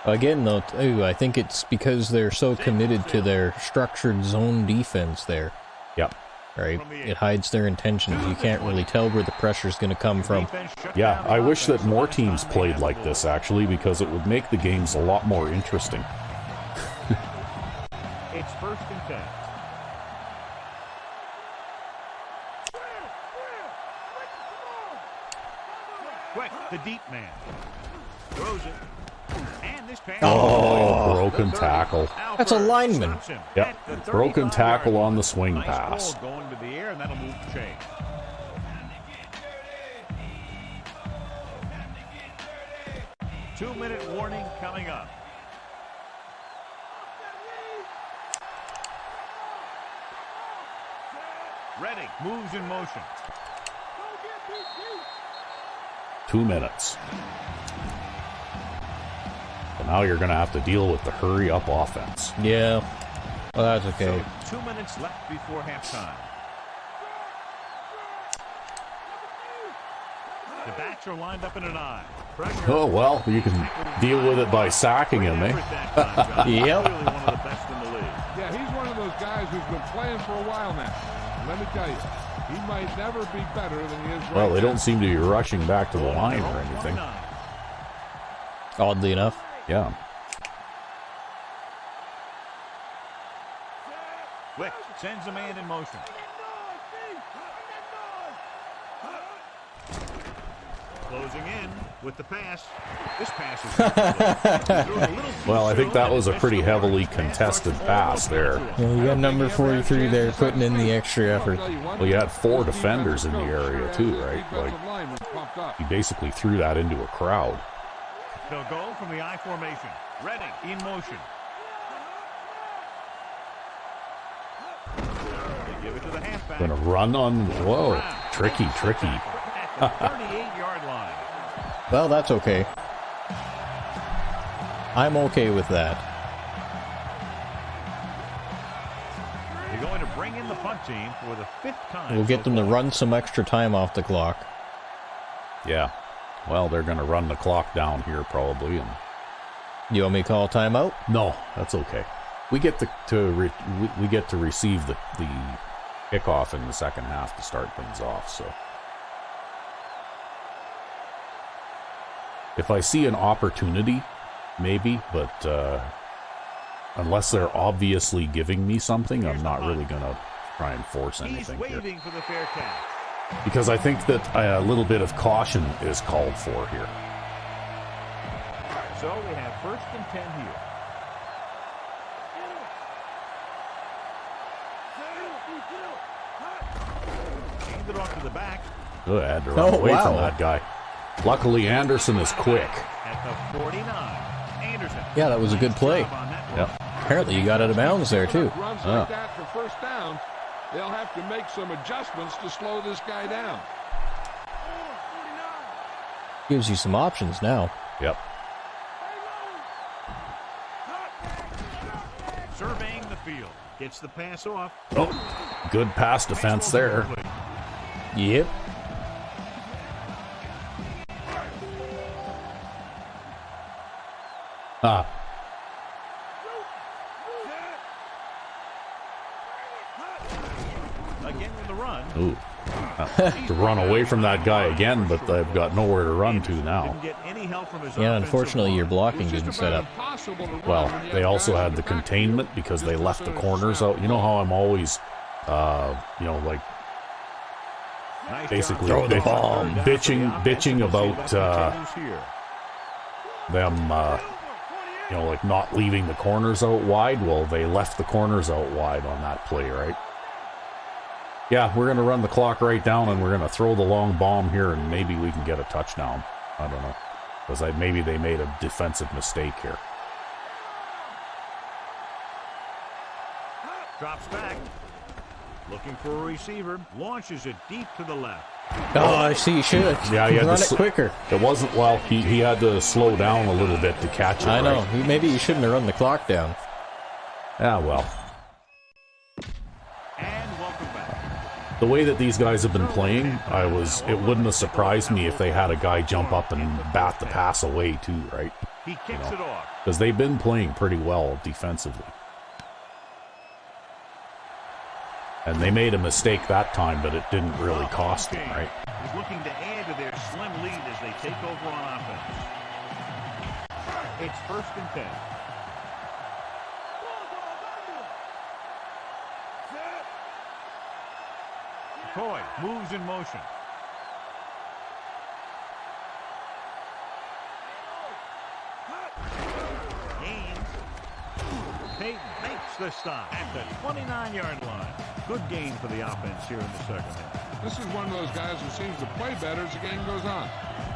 Again, though, too, I think it's because they're so committed to their structured zone defense there, Yep. right? It hides their intentions. You can't really tell where the pressure's going to come from. Defense shut Yeah, down the I wish that offense more the last teams time they played had the like ball. this, actually, because it would make the games a lot more interesting. It's 1st and 10. Quick, the deep man. Throws it. And this pass. Oh, The broken 30. tackle. That's a Alford lineman. stops him Yep, at the broken 35-yard tackle on line. the swing Nice pass. ball going to the air, and that'll move the chain. Two-minute warning coming up. Redding moves in motion. 2 minutes. So now you're going to have to deal with the hurry-up offense. Yeah. Well, that's okay. So 2 minutes left before halftime. The backs are lined up in an eye. Pressure. Oh, well, you can deal with it by sacking him, Great eh? effort that time, John. Yep. Clearly one of the best in the league. Yeah, he's one of those guys who's been playing for a while now. Let me tell you, he might never be better than he is right Well, they now. don't seem to be rushing back to the line or anything. 29. Oddly enough. Yeah. Wick sends a man in motion. Closing in with the pass. This pass is Well, I think that was a pretty heavily contested pass there. Yeah, you got number 43 there putting in the extra effort. Well, you had 4 defenders in the area too, right? Like, Like, he basically threw that into a crowd. They'll go from the I formation. Redding in motion. They give it to the halfback. Gonna run on. Whoa, tricky. At the 38-yard line. Well, that's okay. I'm okay with that. They're going to bring in the punt team for the 5th time. We'll get so them to far. run some extra time off the clock. Yeah. Well, they're gonna run the clock down here probably, and You want me to call a timeout? no, that's okay. We get we get to receive the kickoff in the second half to start things off. So if I see an opportunity, maybe, but unless they're obviously giving me something, I'm not really gonna try and force He's anything here, waiting for the fair catch. because I think that a little bit of caution is called for here. So we have 1st and 10 here. Hand it off to the back Good, I had to run Oh, away from wow. that guy. Luckily, Anderson is quick. at the 49. Anderson. Yeah, that was a good play. Job on that one. Yep. Apparently you got out of bounds there, too. Runs Ah. like that for first down, they'll have to make some adjustments to slow this guy down. Gives you some options now. Yep. Surveying the field. Gets the pass off. Oh, good pass defense there. Yep. Ah, Again with the run. ooh. to run away from that guy again, but I've got nowhere to run to now. Didn't get any help from his Yeah, offensive unfortunately your line. blocking didn't set up. Well, they also had the containment because they left the corners out. You know how I'm always, you know, like Nice basically job. bitching about them, you know, like not leaving the corners out wide. Well, they left the corners out wide on that play, right? Yeah, we're going to run the clock right down, and we're going to throw the long bomb here, and maybe we can get a touchdown. I don't know. Because maybe they made a defensive mistake here. Drops back. Looking for a receiver. Launches it deep to the left. Oh, I see. You should. Yeah, he had run to it quicker. It wasn't, well, he had to slow down a little bit to catch it. I know. Right? Maybe you shouldn't have run the clock down. Yeah, well. And welcome back. The way that these guys have been playing, it wouldn't have surprised me if they had a guy jump up and bat the pass away too, right? He kicks it off. Because they've been playing pretty well defensively. And they made a mistake that time, but it didn't really cost them, right? He's looking to add to their slim lead as they take over on offense. It's 1st and 10. Coy moves in motion. Gains. Peyton makes the stop at the 29-yard line. Good gain for the offense here in the second half. This is one of those guys who seems to play better as the game goes on.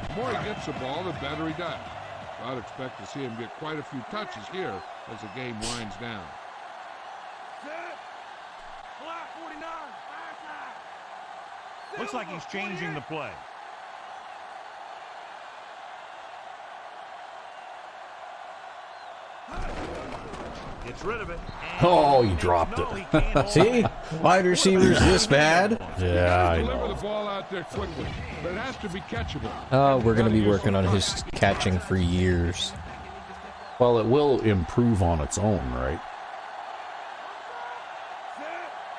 The more he gets the ball, the better he does. So I'd expect to see him get quite a few touches here as the game winds down. Looks like he's changing the play. Gets rid of it. Oh, he dropped it. See? Wide receivers this bad? Yeah, I Deliver know. the ball out there quickly, but it has to be catchable. Oh, we're going to be working on his catching for years. Well, it will improve on its own, right?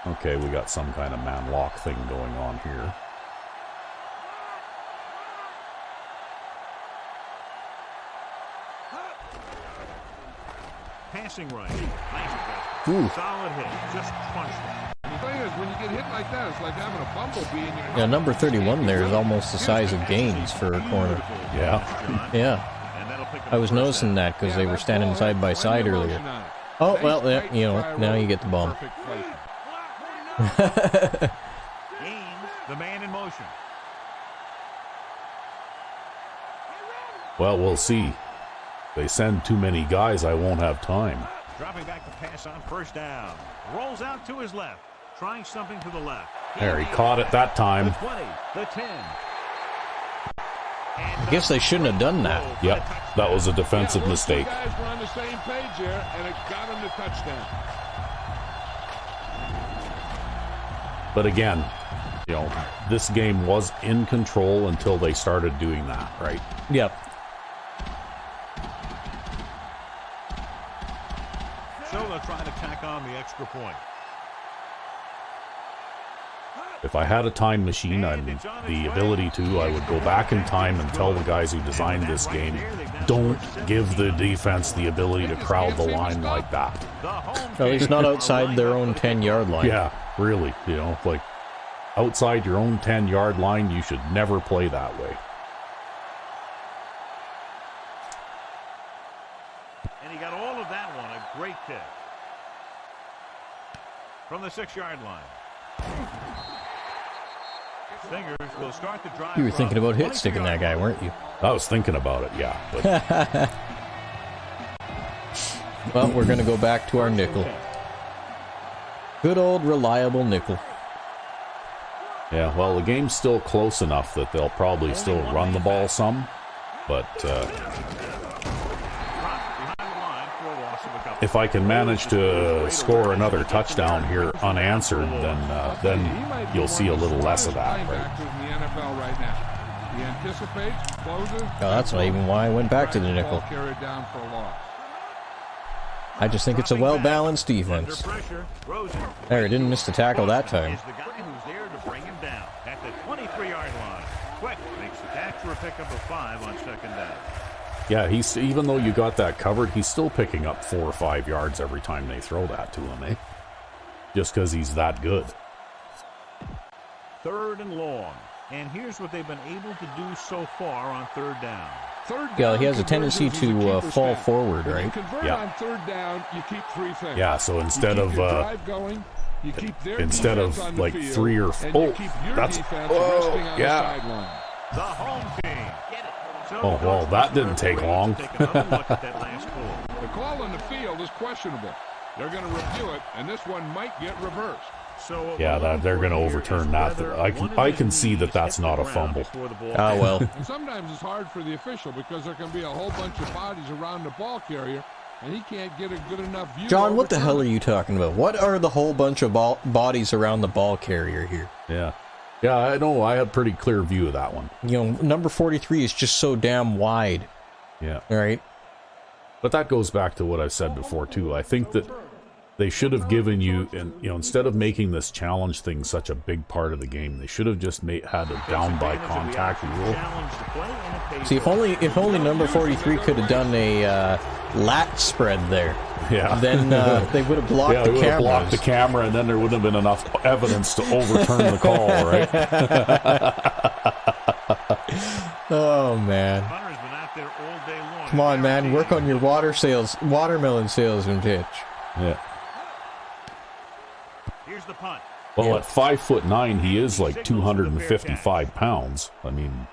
Okay, we got some kind of man lock thing going on here. Passing right. Nice adjustment. Ooh. Solid hit. Just crunched him. The thing is, when you get hit like that, it's like having a bumblebee in your Yeah, number 31 there is almost the size of Gaines for a corner. Yeah. Yeah. And that'll pick up I was the first noticing down. that because they were standing side by side earlier. Oh, well, yeah, you know, now you get the bomb. Gaines, the man in motion. Well, we'll see. They send too many guys, I won't have time. Dropping back to pass on 1st down. Rolls out to his left. Trying something to the left. There, he caught it that The time. 20, the 10. I guess they shouldn't have done that. Yep, that was a defensive mistake. Two guys were on the same page here, and it got him the touchdown. But again, you know, this game was in control until they started doing that, right? Yep. So they'll try to tack on the extra point. If I had a time machine and the ability to, I would go back in time and tell the guys who designed this game, don't give the defense the ability to crowd the line like that. At least not outside their own 10-yard line. Yeah, really, you know, like outside your own 10-yard line, you should never play that way. And he got all of that one. A great kick. From the 6-yard line. Stingers will start the drive. You were thinking about hit sticking that guy, weren't you? I was thinking about it, yeah. But Well, we're going to go back to our nickel. Good old reliable nickel. yeah, well, the game's still close enough that they'll probably still run the ball some, but if I can manage to score another touchdown here unanswered, then you'll see a little less of that, right? In the NFL right now. He anticipates, closes. Oh, that's not even why I went back to the nickel. Carried down for a loss. I just think it's a well-balanced defense. There, he didn't miss the tackle that time. Is the guy who's there to bring him down at the for a pickup of 5 on second down. Yeah, he's even though you got that covered, he's still picking up 4 or 5 yards every time they throw that to him, eh? Just because he's that good. 3rd and long. And here's what they've been able to do so far on 3rd down. Yeah, he has a tendency to fall forward, right? You convert Yeah. on 3rd down, you keep 3 things. Yeah, so instead you of keep your drive going, you keep their instead of defense on the like field, 3 or and 4, you keep your that's defense resting on the yeah. sideline. The home team. So Oh, well, that didn't take long. Take another look at that last call. The call on the field is questionable. They're going to review it, and this one might get reversed. So Yeah, they're going to overturn that. I can see that that's not a fumble. Ah, well. And sometimes it's hard for the official because there can be a whole bunch of bodies around the ball carrier, and he can't get a good enough view. John, what the overturn hell are it. you talking about? What are the whole bunch of bodies around the ball carrier here? Yeah. Yeah, I know. I had a pretty clear view of that one. You know, number 43 is just so damn wide. Yeah. All right? But that goes back to what I've said before, too. I think that they should have given you, and instead of making this challenge thing such a big part of the game, they should have just had a down by contact rule. See, if only number 43 could have done a lat spread there, Yeah. then they would have blocked Yeah, the they would have cameras. blocked the camera, and then there wouldn't have been enough evidence to overturn the call, right? Oh, man. Hunter's been out there all day long. Come on, man. Work on your watermelon salesman pitch. Yeah. Here's the punt. Well, at 5'9", he is like 255 pounds. I mean,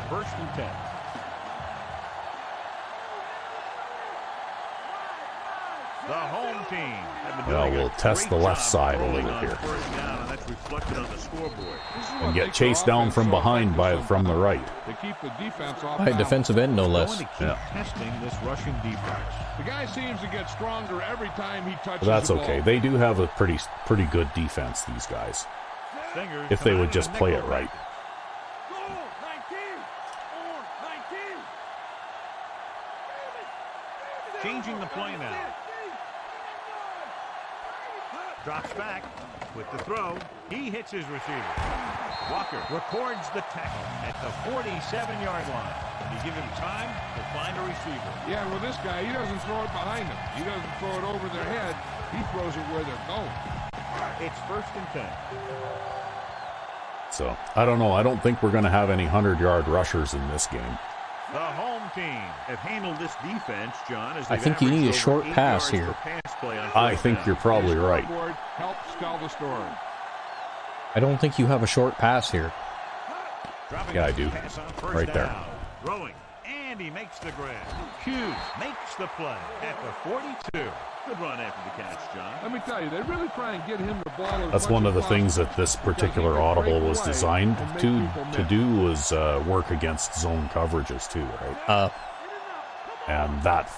First and 10. The home team have been Yeah, doing we'll a test great the left job side a rolling little on here. first down, and that's reflected on the scoreboard. and get chased down from behind from the right. To keep the defense off By a balance. defensive end, no less. Going to keep Yeah. testing this rushing defense. The guy seems to get stronger every time he touches But that's the ball. okay. They do have a pretty good defense, these guys. Stingers If they come would out just in a play nickel it right. package. Changing the play now. Drops back with the throw. He hits his receiver. Walker records the tackle at the 47-yard line. You give him time to find a receiver. Yeah, well, this guy, he doesn't throw it behind them. He doesn't throw it over their head. He throws it where they're going. It's first and 10. So, I don't know. I don't think we're going to have any 100-yard rushers in this game. The home team have handled this defense, John. As I think you need a short pass here. I think you're probably right. Scoreboard helps tell the story. I don't think you have a short pass here. Yeah, I do. Right there. Throwing, and he makes the grab. Hughes makes the play at the 42. Good run after the catch, John. Let me tell you, they really try and get him the ball. As That's much one as of the possible. things that this particular audible was designed to do was work against zone coverages too, right? And that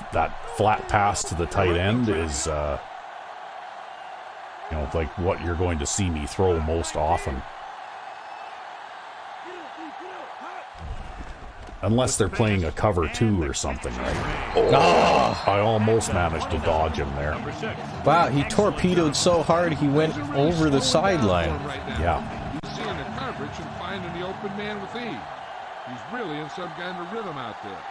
flat pass to the tight end is, like what you're going to see me throw most often. Unless they're playing a cover 2 or something, right? Oh, I almost managed to dodge him there. Wow, he torpedoed so hard he went over the sideline. Right now. Yeah. He's seeing the coverage and finding the open man with ease. He's really in some kind of rhythm out there.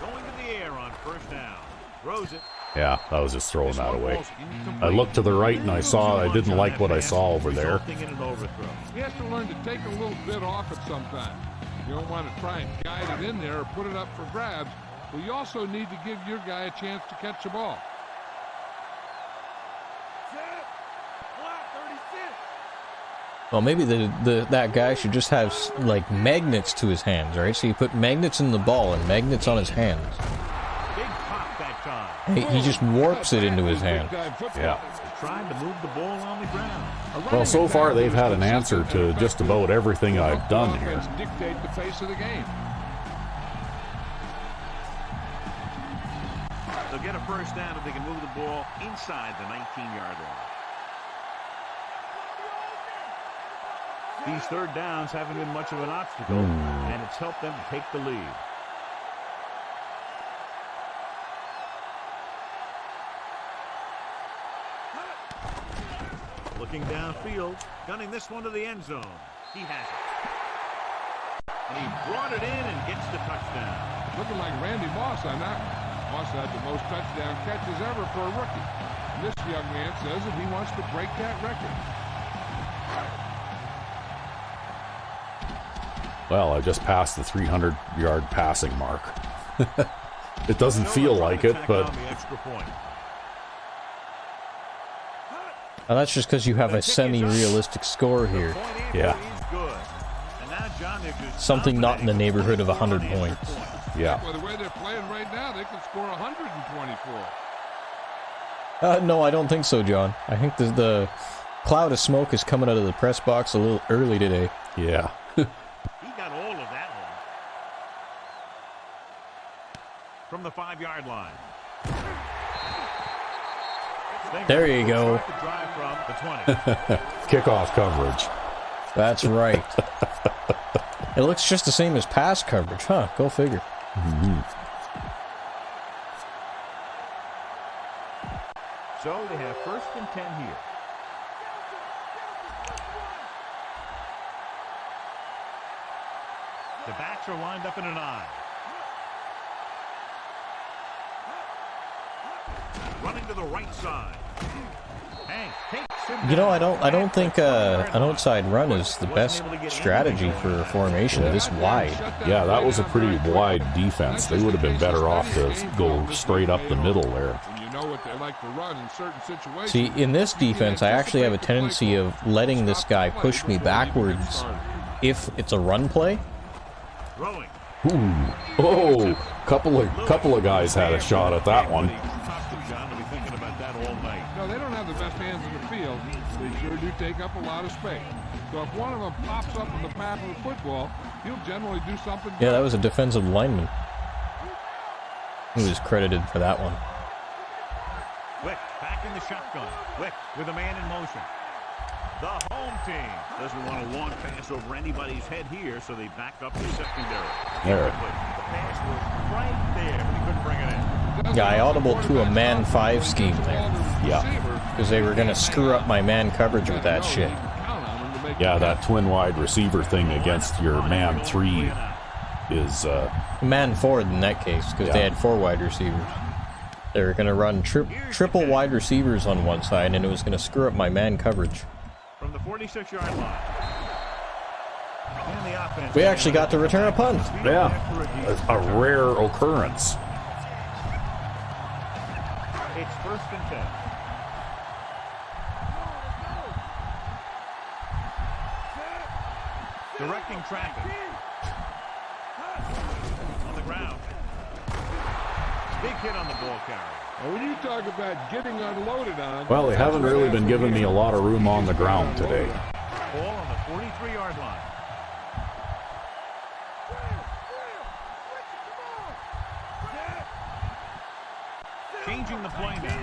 Going to the air on first down. Throws it. Yeah, I was just throwing that away. I looked to the right and I didn't like what I saw over there. Resulting in an overthrow. He has to learn to take a little bit off it sometimes. You don't want to try and guide it in there or put it up for grabs, but you also need to give your guy a chance to catch the ball. Well, maybe that guy should just have like magnets to his hands, right? So you put magnets in the ball and magnets on his hands. Big pop that time. He just warps it into his hand. Yeah. Trying to move the ball on the ground. Well, so far they've had an answer to just about everything I've done here. Dictate the pace of the game. The get a first down if they can move the ball inside the 19-yard line. These third downs haven't been much of an obstacle, and it's helped them to take the lead. Looking downfield, gunning this one to the end zone. He has it. And he brought it in and gets the touchdown. Looking like Randy Moss on that one. Moss had the most touchdown catches ever for a rookie. And this young man says that he wants to break that record. Well, I just passed the 300-yard passing mark. It doesn't feel like it, but... Now that's just because you have a semi-realistic score here. Yeah. Something not in the neighborhood of 100 points. Yeah. Well, the way they're playing right now, they could score 124. No, I don't think so, John. I think the cloud of smoke is coming out of the press box a little early today. Yeah. He got all of that one. From the 5-yard line. There you go. Kickoff coverage. That's right. It looks just the same as pass coverage, huh? Go figure. So they have 1st and 10 here. The backs are lined up in an I. Running to the right side. You know, I don't think an outside run is the best strategy for a formation this wide. Yeah, that was a pretty wide defense. They would have been better off to go straight up the middle there. See, in this defense, I actually have a tendency of letting this guy push me backwards if it's a run play. Ooh. Oh, couple of guys had a shot at that one. No, they don't have the best hands in the field. They sure do take up a lot of space. So if one of them pops up on the path of the football, he'll generally do something. Yeah, that was a defensive lineman. He was credited for that one. Wick back in the shotgun. Wick with a man in motion. The home team doesn't want a long pass over anybody's head here, so they back up the secondary. There. The pass was right there, but he couldn't bring it in. Yeah, I audibled to a man 5 scheme there. Yeah. Because they were going to screw up my man coverage with that shit. Yeah, that twin wide receiver thing against your man 3 is... Man 4 in that case, because they had 4 wide receivers. They were going to run triple wide receivers on one side, and it was going to screw up my man coverage. From the 46-yard line. And the offense. We actually got to return a punt. Yeah, a rare occurrence. It's 1st and 10. Directing traffic. On the ground. Big hit on the ball carrier. Now, when you talk about getting unloaded on... Well, they haven't really been giving me a lot of room on the ground today. Ball on the 43-yard line. Changing the play now.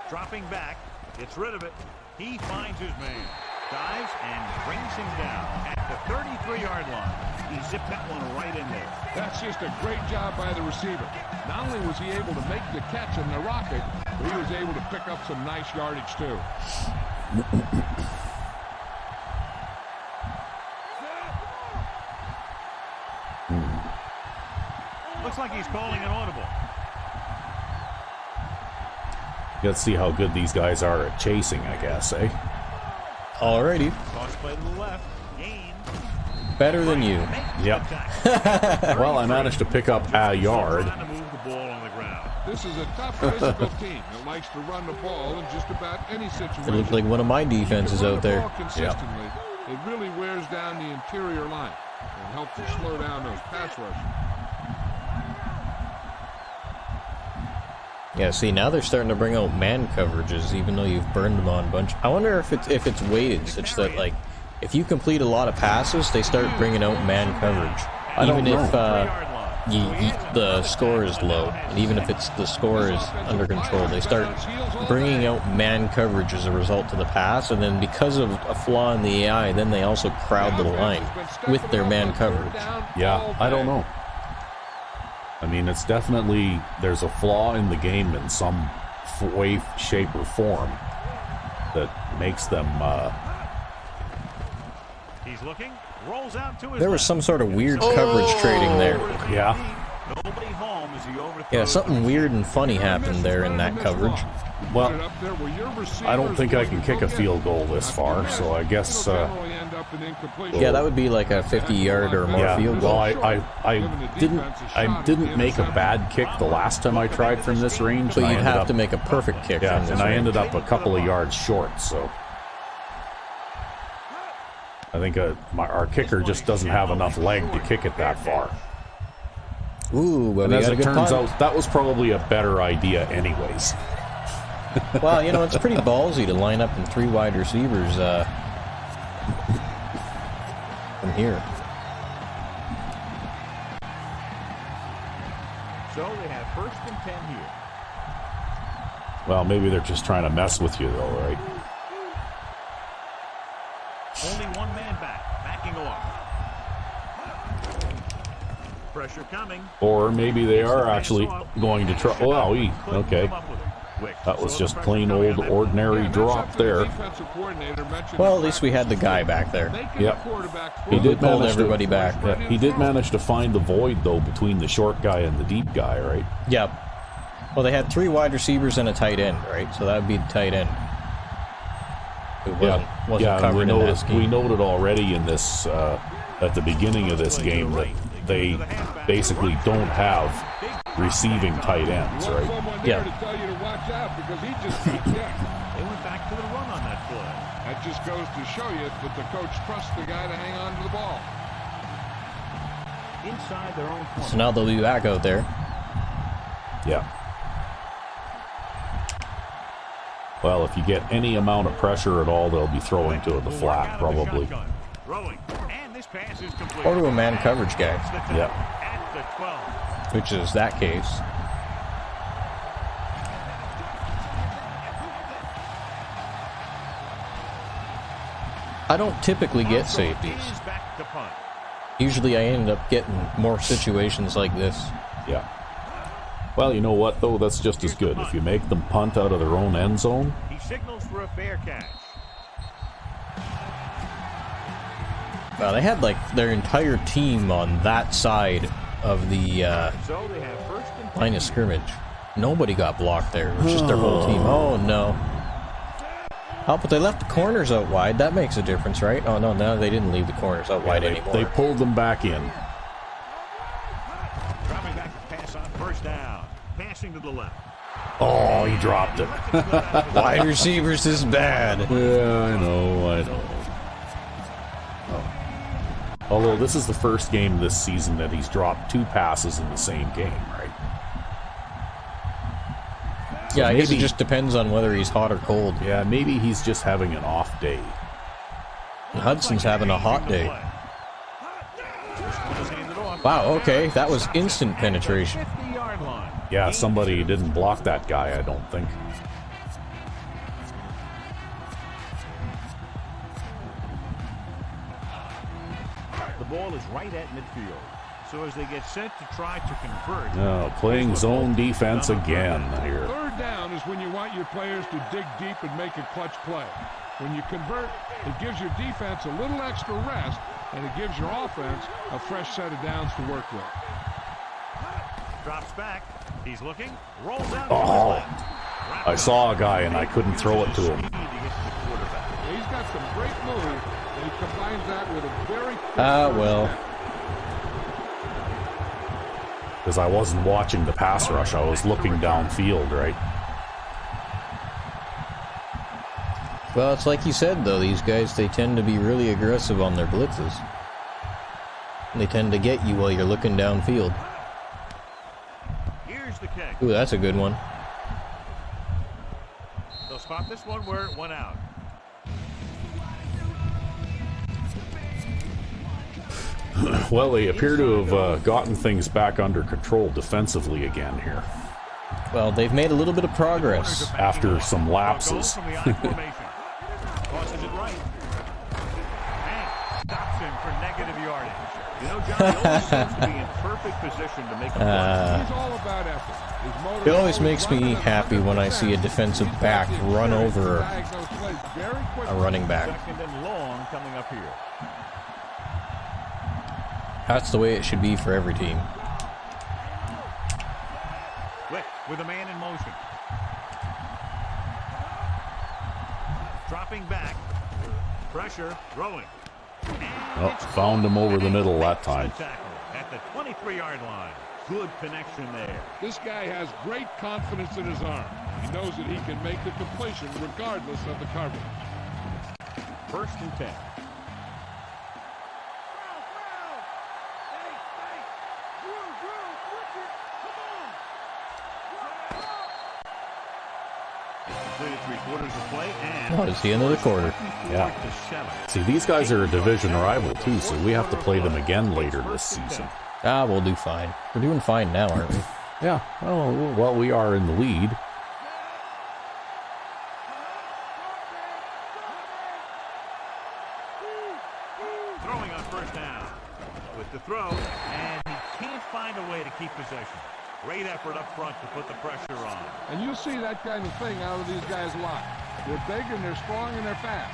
Dropping back, gets rid of it. He finds his man, dives and brings him down at the 33-yard line. He zipped that one right in there. That's just a great job by the receiver. Not only was he able to make the catch in the rocket, but he was able to pick up some nice yardage too. Looks like he's calling an audible. Let's see how good these guys are at chasing, I guess, eh? Alrighty. Toss play to the left. Gain. Better than you. Yep. Well, I managed to pick up a yard. Trying to move the ball on the ground. This is a tough physical team that likes to run the ball in just about any situation. It looked like one of my defenses out there. Consistently, it really wears down the interior line and helps to slow down those pass rushes. Yeah, see, now they're starting to bring out man coverages, even though you've burned them on a bunch. I wonder if it's weighted such that, like, if you complete a lot of passes, they start bringing out man coverage. Even if the score is low, and even if the score is under control, they start bringing out man coverage as a result of the pass, and then because of a flaw in the AI, then they also crowd the line with their man coverage. Yeah, I don't know. I mean, it's definitely, there's a flaw in the game in some way, shape, or form that makes them, He's looking, rolls out to his There was some sort of weird coverage trading there. yeah. Nobody home as he overthrows. Yeah, something weird and funny happened there in that coverage. Well, I don't think I can kick a field goal this far, so I guess, Yeah, that would be like a 50-yard or more yeah, field well, goal. I didn't make a bad kick the last time I tried from this range. But and I you'd ended have up- to make a perfect kick. Yeah, from this and I range. ended up a couple of yards short, so I think our kicker just doesn't have enough leg to kick it that far. Ooh, but And we as got a it good turns punt. out, that was probably a better idea anyways. Well, you know, it's pretty ballsy to line up in 3 wide receivers from here. So they have 1st and 10 here. Well, maybe they're just trying to mess with you, though, right? Only one man back, backing off. Pressure coming. Or maybe they are actually going to try. Oh, wow, okay. That was just plain old ordinary drop there. Well, at least we had the guy back there. Yep. He did pull manage to- everybody back. Yeah, he did manage to find the void, though, between the short guy and the deep guy, right? Yep. Well, they had 3 wide receivers and a tight end, right? So that would be the tight end. It wasn't Yeah, and covered in that scheme. we noted already in this, at the beginning of this game, that they basically don't have receiving tight ends, right? Yeah. To tell you to watch out because he just got checked. They went back to the run on that play. That just goes to show you that the coach trusts the guy to hang on to the ball. Inside their own corner. So now they'll be back out there. Yeah. Well, if you get any amount of pressure at all, they'll be throwing to the flat, probably. Throwing. And this pass is complete. Or to a man coverage guy, Yep. At the 12. which is that case. I don't typically get safeties. Is back to punt. Usually I end up getting more situations like this. Yeah. Well, you know what, though? That's just as good. If you make them punt out of their own end zone, He signals for a fair catch. Wow, they had like their entire team on that side of the So they have 1st and 10. line of scrimmage. Nobody got blocked there. It was just their whole team. Oh no. Oh, but they left the corners out wide. That makes a difference, right? Oh no, no, they didn't leave the corners out wide anymore. they pulled them back in. Dropping back to pass on 1st down. Passing to the left. Oh, he dropped it. Wide receivers is bad. Yeah, I know. Oh. Although this is the first game this season that he's dropped 2 passes in the same game, right? Yeah, I guess it maybe- just depends on whether he's hot or cold. Yeah, maybe he's just having an off day. And Hudson's having a hot day. This one is handed off. Wow, okay, that was instant penetration. 50-yard line. Yeah, somebody didn't block that guy, I don't think. The ball is right at midfield. So as they get set to try to convert. No, playing zone defense again here. 3rd down is when you want your players to dig deep and make a clutch play. When you convert, it gives your defense a little extra rest, and it gives your offense a fresh set of downs to work with. Drops back. He's looking. Rolls out Oh. to his left. I saw a guy and I couldn't throw it to him. Speed to get to the quarterback. He's got some great moves, and he combines that with a very quick Well. step. Because I wasn't watching the pass rush, I was looking downfield, right? Well, it's like you said, though. These guys, they tend to be really aggressive on their blitzes. And they tend to get you while you're looking downfield. Here's the kick. Ooh, that's a good one. They'll spot this one where it went out. Well, they appear to have gotten things back under control defensively again here. Well, they've made a little bit of progress. After some lapses. Tosses it right. And stops him for negative yardage. You know, John, he always seems to be in perfect position to make a play. He's all about effort. His motor It always makes me happy when I see a defensive back run over a running back. Second and long coming up here. That's the way it should be for every team. Wick with a man in motion. Dropping back. Pressure. Throwing. Oh, found him over the middle that time. At the 23-yard line. Good connection there. This guy has great confidence in his arm. He knows that he can make the completion regardless of the coverage. 1st and 10. Completed 3/4 of play, and Oh, it's the end of the quarter. Yeah. See, these guys are a division rival too, so we have to play them again later this season. Ah, we'll do fine. We're doing fine now, aren't we? Yeah, well, we are in the lead. Throwing on 1st down. With the throw, and he can't find a way to keep possession. Great effort up front to put the pressure on. And you'll see that kind of thing out of these guys a lot. They're big and they're strong and they're fast.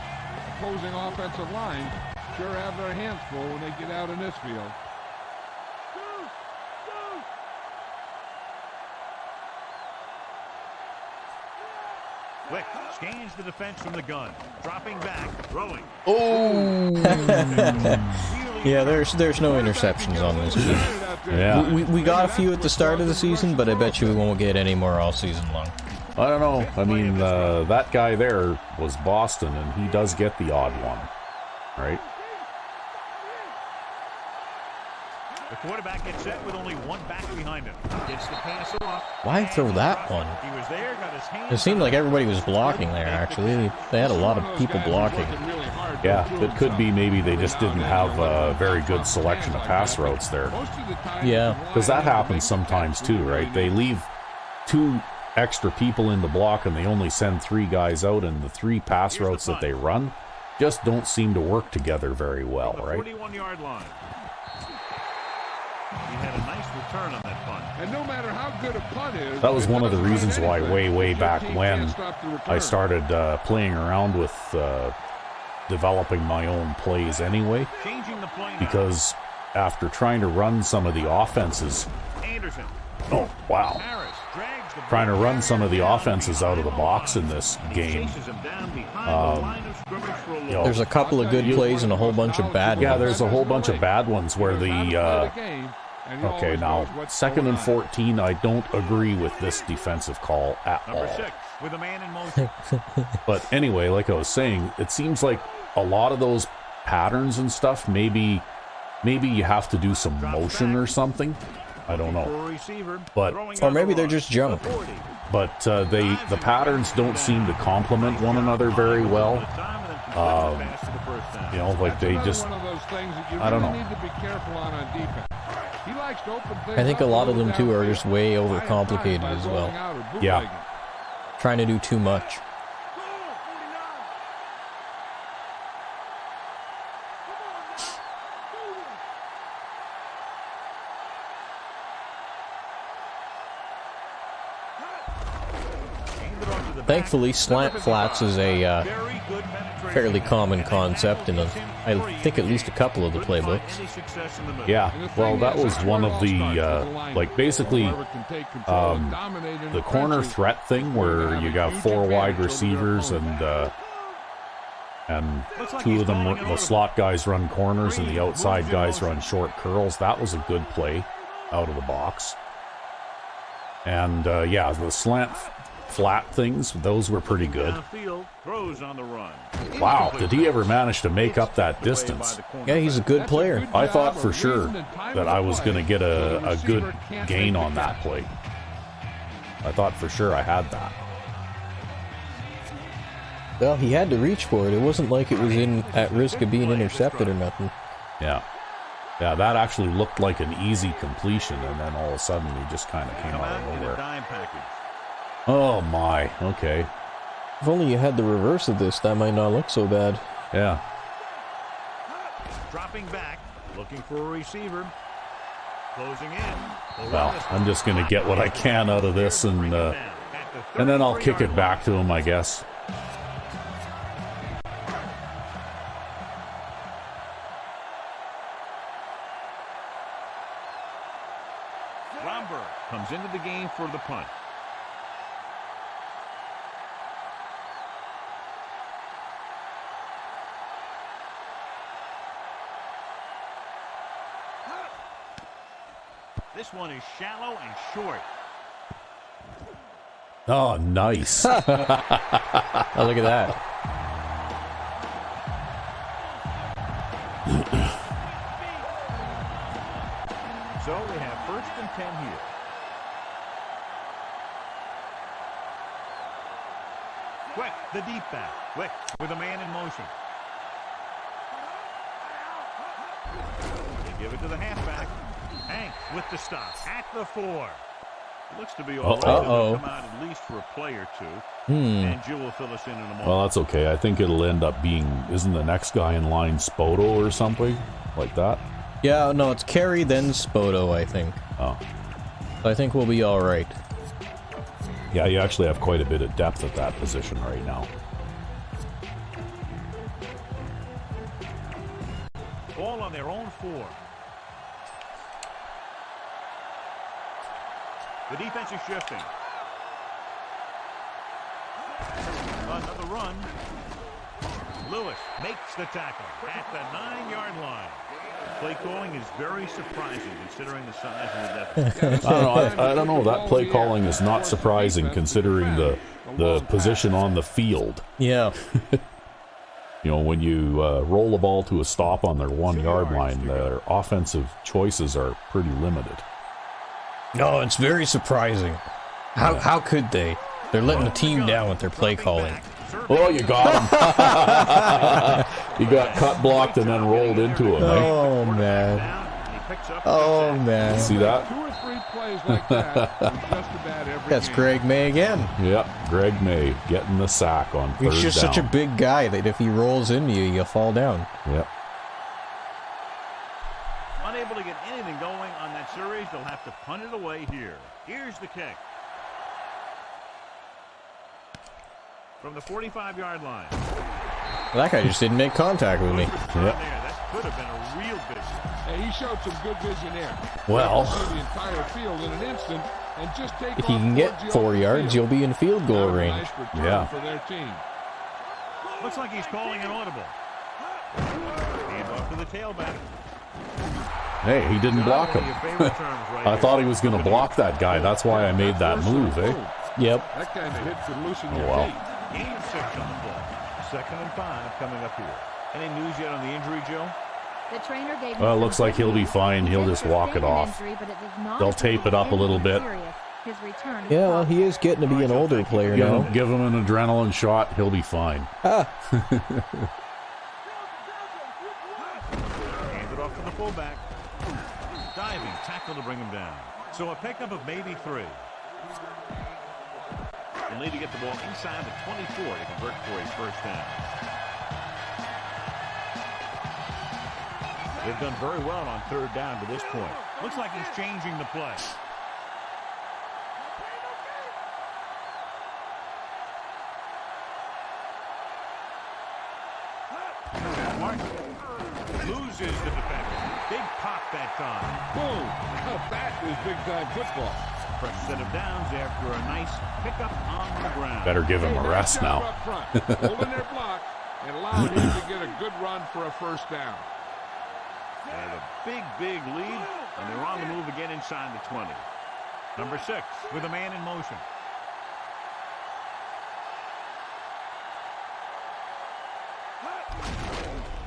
Opposing offensive lines sure have their hands full when they get out in this field. Wick scans the defense from the gun. Dropping back, throwing. Oh! Yeah, there's no interceptions on this team. Yeah. We got a few at the start of the season, but I bet you we won't get any more all season long. I don't know. I mean, that guy there was Boston, and he does get the odd one, right? The quarterback gets set with only one back behind him. Gets the pass off. Why throw that one? He was there, got his hands. It seemed like everybody was blocking there, actually. They had a lot of people blocking. Yeah, it could be maybe they just didn't have a very good selection of pass routes there. Yeah. Because that happens sometimes too, right? They leave 2 extra people in the block and they only send 3 guys out, and the 3 pass routes that they run just don't seem to work together very well, right? 41-yard line. He had a nice return on that punt. And no matter how good a punt is, That was one of the reasons why way back when I started playing around with developing my own plays anyway. Changing the play now. Because after trying to run some of the offenses, Anderson. oh wow, Harris drags the trying to run some of the offenses out of the box in this game. chases him down behind the line of scrimmage for a you loss. know, There's a couple of good plays and a whole bunch of bad Yeah, ones. there's a whole bunch of bad ones where the okay, now 2nd and 14, I don't agree with this defensive call at Number all. 6 with a man in motion. But anyway, like I was saying, it seems like a lot of those patterns and stuff, maybe you have to do some motion or something. I don't know. For a receiver, But- throwing Or on maybe the they're run. just junk. 40. But the patterns don't seem to complement one another very well. You know, like they just, I don't know. Need to be careful on defense. He likes to open things I think a up lot of them, little too, are just way downfield. overcomplicated By as well. rolling out or Yeah. bootlegging. Trying to do too much. Thankfully, slant flats is a fairly common concept in, I think, at least a couple of the playbooks. Yeah, well, that was one of the, like, basically, the corner threat thing where you got 4 wide receivers and 2 of them, the slot guys run corners and the outside guys run short curls. That was a good play out of the box. And, yeah, the slant flat things, those were pretty good. Wow, did he ever manage to make up that distance? Yeah, he's a good player. I thought for sure that I was going to get a good gain on that play. I thought for sure I had that. Well, he had to reach for it. It wasn't like it was at risk of being intercepted or nothing. Yeah. Yeah, that actually looked like an easy completion, and then all of a sudden he just kind of came Come out of out in a nowhere. dime package. Oh my, okay. If only you had the reverse of this, that might not look so bad. Yeah. Dropping back, looking for a receiver. Closing in. Well, I'm just going to get what I can out of this, and then I'll kick it back to him, I guess. Romberg comes into the game for the punt. This one is shallow and short. Oh, nice. Oh, look at that. So we have 1st and 10 here. Quick, the deep back. Quick with a man in motion. They give it to the halfback. Hank with the stop at the 4. Looks to be all right. They'll come out at least for a play or two. And Jill will fill us in a moment. Well, that's okay. I think it'll end up being, isn't the next guy in line Spoto or something like that? Yeah, no, it's Carey, then Spoto, I think. Oh. I think we'll be alright. Yeah, you actually have quite a bit of depth at that position right now. Ball on their own 4. The defense is shifting. Another run. Lewis makes the tackle at the 9-yard line. Play calling is very surprising considering the size of the deficit. I don't know. That play calling is not surprising considering the position on the field. Yeah. You know, when you roll the ball to a stop on their 1-yard line, their offensive choices are pretty limited. No, it's very surprising. How could they? They're letting the team down with their play calling. Oh, you got him. You got cut blocked and then rolled into him. Oh, man. Oh, man. See that? 2 or 3 plays like that in just about every That's game. Greg May again. Yep, Greg May getting the sack on 3rd down. He's just such a big guy that if he rolls into you, you'll fall down. Yep. Unable to get anything going on that series, they'll have to punt it away here. Here's the kick. From the 45-yard line. That guy just didn't make contact with me. Yep. That could have been a real big one. Hey, he showed some good vision there. Well, See the entire field in an instant and just take If you off can get towards the 4 open yards, field. you'll be in field goal Now a range. nice return Yeah. for their team. Looks like he's calling an audible. Hand off to the tailback. hey, he didn't block him. I thought he was going to block that guy. That's why I made that move, eh? Yep. That kind of hit could loosen your well. feet. Game 6 on the play. 2nd and 5 coming up here. Any news yet on the injury, Joe? The trainer gave Well, it looks like he'll be fine. He'll just walk it off. They'll tape it up a little bit. His return is Yeah, well, he is getting to be an older player now. Give him an adrenaline shot. He'll be fine. Ah. Hand it off to the fullback. Diving tackle to bring him down. So a pickup of maybe 3. And need to get the ball inside the 24 to convert for his 1st down. They've done very well on 3rd down to this point. Looks like he's changing the play. Martin loses the defender. Big pop that time. Boom! Now that is big-time football. Fresh set of downs after a nice pickup on the ground. Better give him a rest Nice job now. up front, holding their block and allowing him to get a good run for a 1st down. They had a big lead, and they're on the move again inside the 20. Number 6 with a man in motion.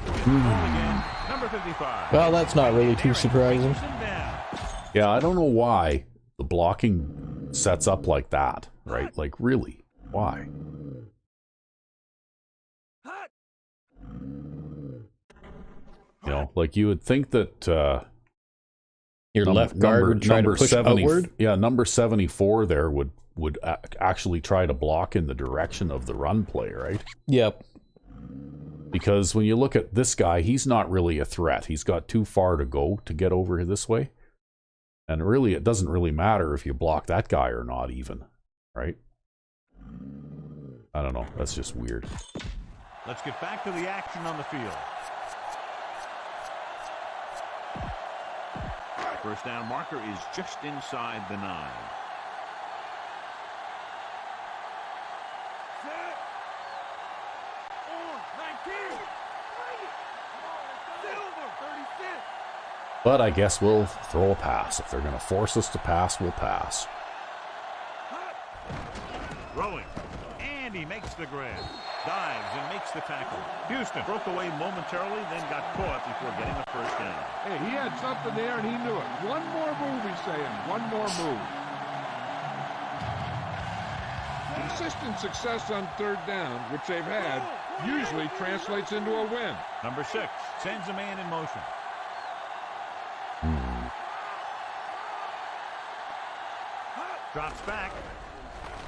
Again, number 55. Well, that's not really too surprising. Yeah, I don't know why the blocking sets up like that, right? Like, really, why? You know, like you would think that Your left guard would try to push 70 outward. Yeah, number 74 there would actually try to block in the direction of the run play, right? Yep. Because when you look at this guy, he's not really a threat. He's got too far to go to get over this way. And really, it doesn't really matter if you block that guy or not even, right? I don't know. That's just weird. Let's get back to the action on the field. First down marker is just inside the 9. But I guess we'll throw a pass. If they're going to force us to pass, we'll pass. Throwing. And he makes the grab. Dives and makes the tackle. Houston broke away momentarily, then got caught before getting the first down. Hey, he had something there and he knew it. One more move, he's saying. One more move. Consistent success on third down, which they've had, usually translates into a win. Number 6 sends a man in motion. Drops back.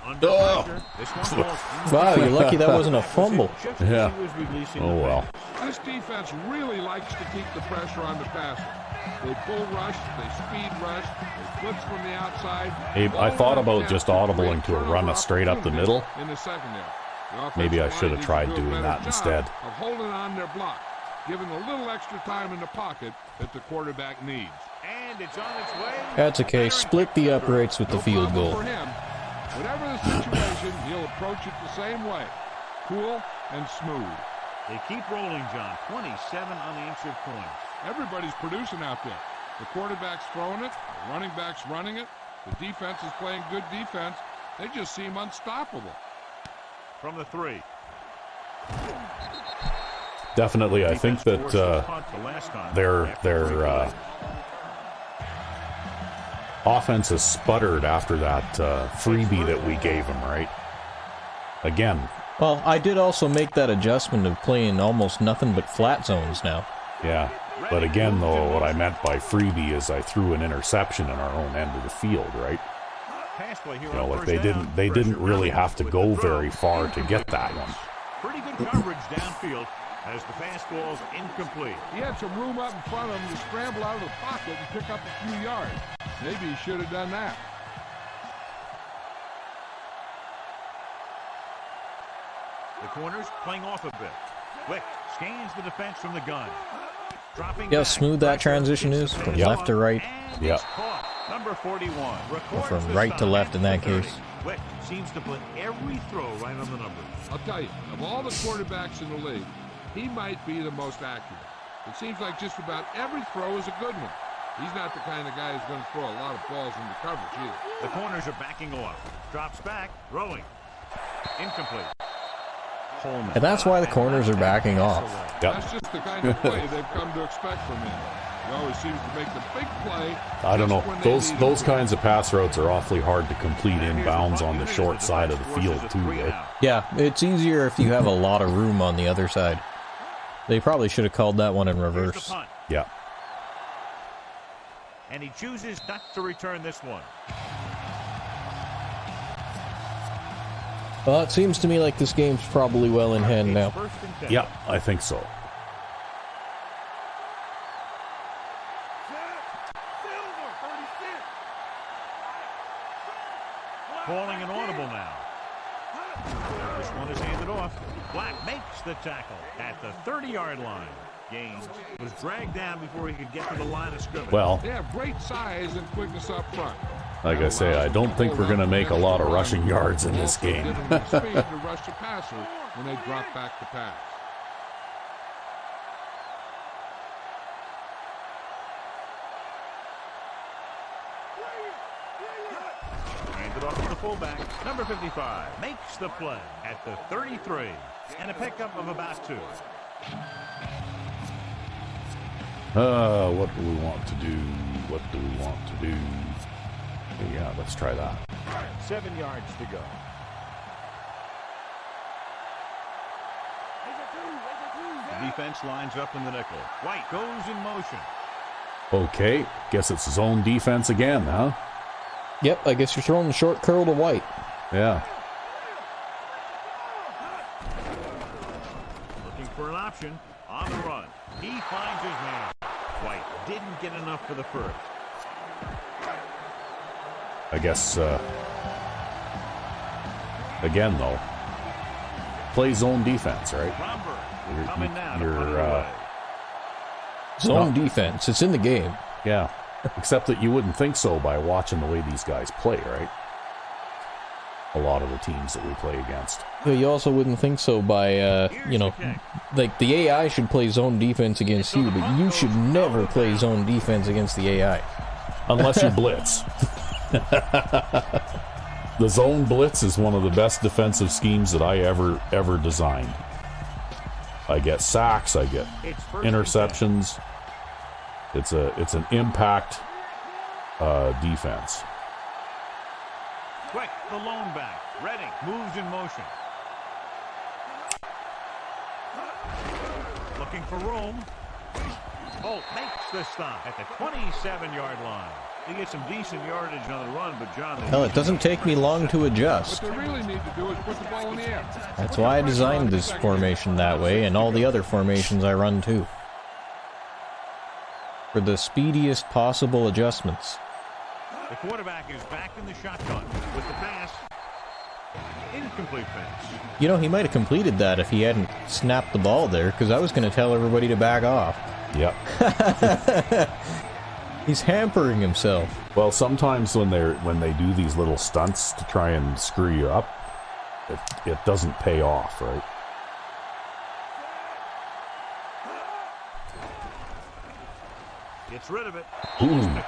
Under pressure. This one falls. Wow, you're lucky that wasn't a fumble. Just as Yeah. he was releasing Oh, the well. pass. This defense really likes to keep the pressure on the passer. They bull rush, they speed rush, they blitz from the outside. Abe, I thought about just audibling to a run straight up the middle. In the secondary. The offensive Maybe I line should have needs to tried do a doing better that job instead. Of holding on their block, giving a little extra time in the pocket that the quarterback needs. And it's on its way. That's okay. Split the uprights with the No field problem goal. for him. Whatever the situation, he'll approach it the same way. Cool and smooth. They keep rolling, John. 27 unanswered points. Everybody's producing out there. The quarterback's throwing it, the running back's running it, the defense is playing good defense. They just seem unstoppable. From the 3. Definitely, I think that their offense has sputtered after that freebie that we gave them, right? Again, Well, I did also make that adjustment of playing almost nothing but flat zones now. yeah. But again, though, what I meant by freebie is I threw an interception in our own end of the field, right? You know, like they didn't really have to go very far to get that one. Pretty good coverage downfield as the pass falls incomplete. He had some room up in front of him to scramble out of the pocket and pick up a few yards. Maybe he should have done that. The corners playing off a bit. Quick scans the defense from the gun. Dropping Yeah, back. smooth that transition is from Yep. left to right, And Yep. it's caught. Number 41. or records from the right to stop left in that at the case. 30. Quick seems to put every throw right on the numbers. I'll tell you, of all the quarterbacks in the league, he might be the most accurate. It seems like just about every throw is a good one. He's not the kind of guy who's going to throw a lot of balls into coverage either. The corners are backing off. Drops back. Throwing. Incomplete. Holman. And that's why the corners are backing off. Yep. That's just the kind of play they've come to expect from him. He always seems to make the big play. I don't know. just when they need Those him. kinds of pass routes are awfully hard to complete And here's inbounds the on the punt short unit. side of the Forces field a too, 3 and right? out. Yeah, it's easier if you have a lot of room on the other side. They probably should have called that one in Here's the reverse. punt. Yeah. And he chooses not to return this one. Well, it seems to me like this game's probably well in hand now. It's first and 10. Yeah, I think so. Calling an audible now. This one is handed off. Black makes the tackle at the 30-yard line. Gaines was dragged down before he could get to the line of scrimmage. Well, They have great size and quickness up front. like I say, I don't think we're going to make a lot of rushing yards in this Also game. giving them speed to rush the passer when they drop back to pass. Handed off to the fullback. Number 55 makes the play at the 33. And a pickup of about 2. What do we want to do? What do we want to do? Yeah, let's try that. 7 yards to go. Defense lines up in the nickel. White goes in motion. Okay, guess it's zone defense again, huh? Yep, I guess you're throwing the short curl to White. Yeah. Looking for an option on the run. He finds his man. White didn't get enough for the first. I guess, again, though, play zone defense, right? Romberg coming now to you're, put it away. Zone defense. It's in the game. Yeah, except that you wouldn't think so by watching the way these guys play, right? A lot of the teams that we play against. But you also wouldn't think so by, you know, like the AI should play zone defense against you, but you should never play zone defense against the AI. Unless you blitz. The zone blitz is one of the best defensive schemes that I ever designed. I get sacks, I get interceptions. It's an impact defense. Quick, the lone back. Redding moves in motion. Looking for room. Holt makes the stop at the 27-yard line. He gets some decent yardage on the run, but John... Hell, it doesn't take me long to adjust. What they really need to do is put the ball in the air. That's why I designed this formation that way, and all the other formations I run too. For the speediest possible adjustments. The quarterback is back in the shotgun with the pass. Incomplete pass. You know, he might have completed that if he hadn't snapped the ball there, because I was going to tell everybody to back off. Yep. He's hampering himself. Well, sometimes when they do these little stunts to try and screw you up, it doesn't pay off, right? Gets rid of it. Ooh.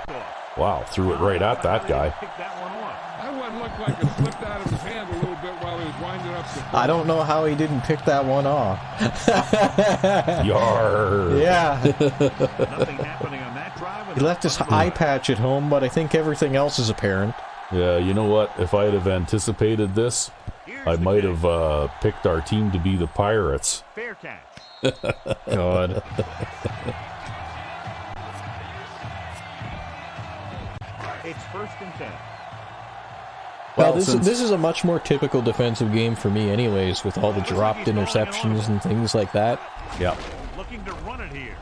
Wow, threw it right at that guy. Pick that one off. That one looked like it slipped out of his hand a little bit while he was winding up the... I don't know how he didn't pick that one off. Yar. Yeah. Nothing happening on that drive. He left his eye patch at home, but I think everything else is apparent. Yeah, you know what? If I'd have anticipated this, I might have picked our team to be the Pirates. Fair catch. God. It's 1st and 10. Well, this is a much more typical defensive game for me anyways, with all the dropped interceptions and things like that. Yeah. Looking to run it here.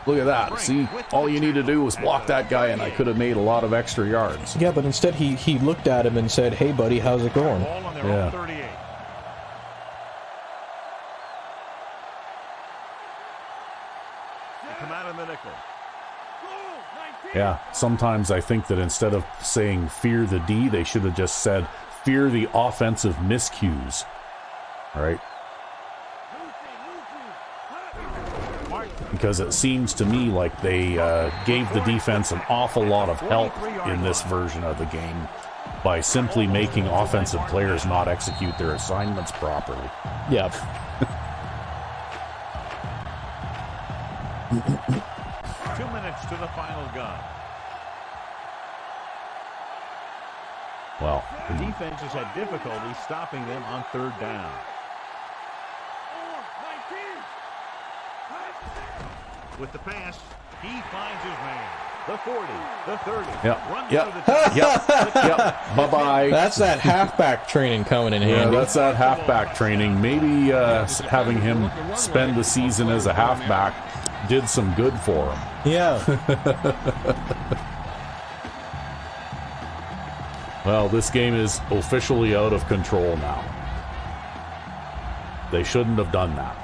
Look at that. See, all you need to do was block that guy, and I could have made a lot of extra yards. Yeah, but instead he looked at him and said, "Hey, buddy, how's it going?" Ball on their Yeah. own 38. They come out in the nickel. Yeah, sometimes I think that instead of saying fear the D, they should have just said fear the offensive miscues. All right? Because it seems to me like they gave the defense an awful lot of help in this version of the game by simply making offensive players not execute their assignments properly. Yeah. 2 minutes to the final gun. Well, The defense has had difficulty stopping them on 3rd down. With the pass, he finds his man. The 40, the 30. Runs Yep. through the top. Yep. Bye-bye. That's that halfback training coming in Yeah, handy. that's that halfback training. Maybe having him spend the season as a halfback did some good for him. Yeah. Well, this game is officially out of control now. They shouldn't have done that.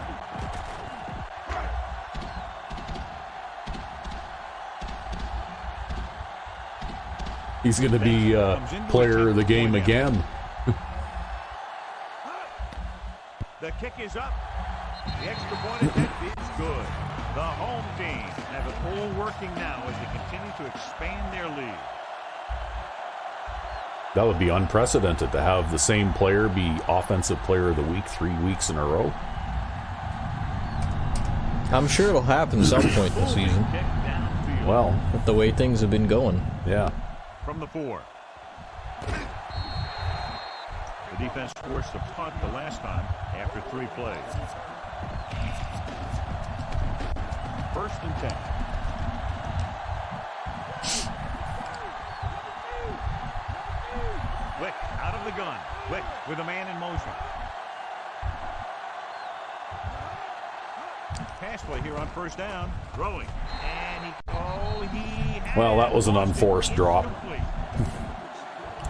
He's going to be player of the game again. The kick is up. The extra point attempt is good. The home team have it all working now as they continue to expand their lead. That would be unprecedented to have the same player be offensive player of the week 3 weeks in a row. I'm sure it'll happen some point this season. Kick downfield. Well, With the way things have been going. yeah. From the 4. The defense forced a punt the last time after 3 plays. First and 10. Wick out of the gun. Wick with a man in motion. Pass play here on first down. Throwing. And Well, that was an unforced drop.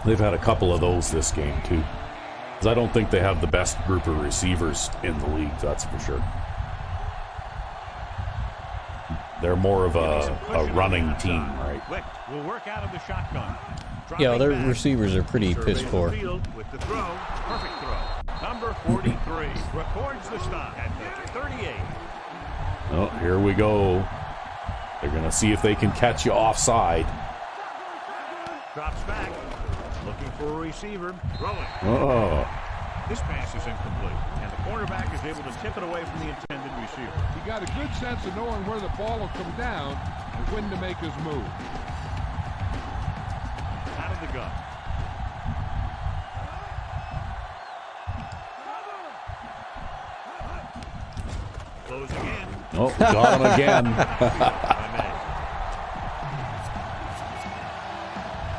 They've had a couple of those this game, too. Because I don't think they have the best group of receivers in the league, that's for sure. They're more of a running team, right? Wick will work out of the shotgun. Yeah, their receivers are pretty piss poor. With the throw, perfect throw. Number 43 records the stop at the 38. Oh, here we go. They're going to see if they can catch you offside. Drops back. Looking for a receiver. Throwing. Oh. This pass is incomplete, and the cornerback is able to tip it away from the intended receiver. He got a good sense of knowing where the ball will come down and when to make his move. Out of the gun. Close again. Oh, got him again.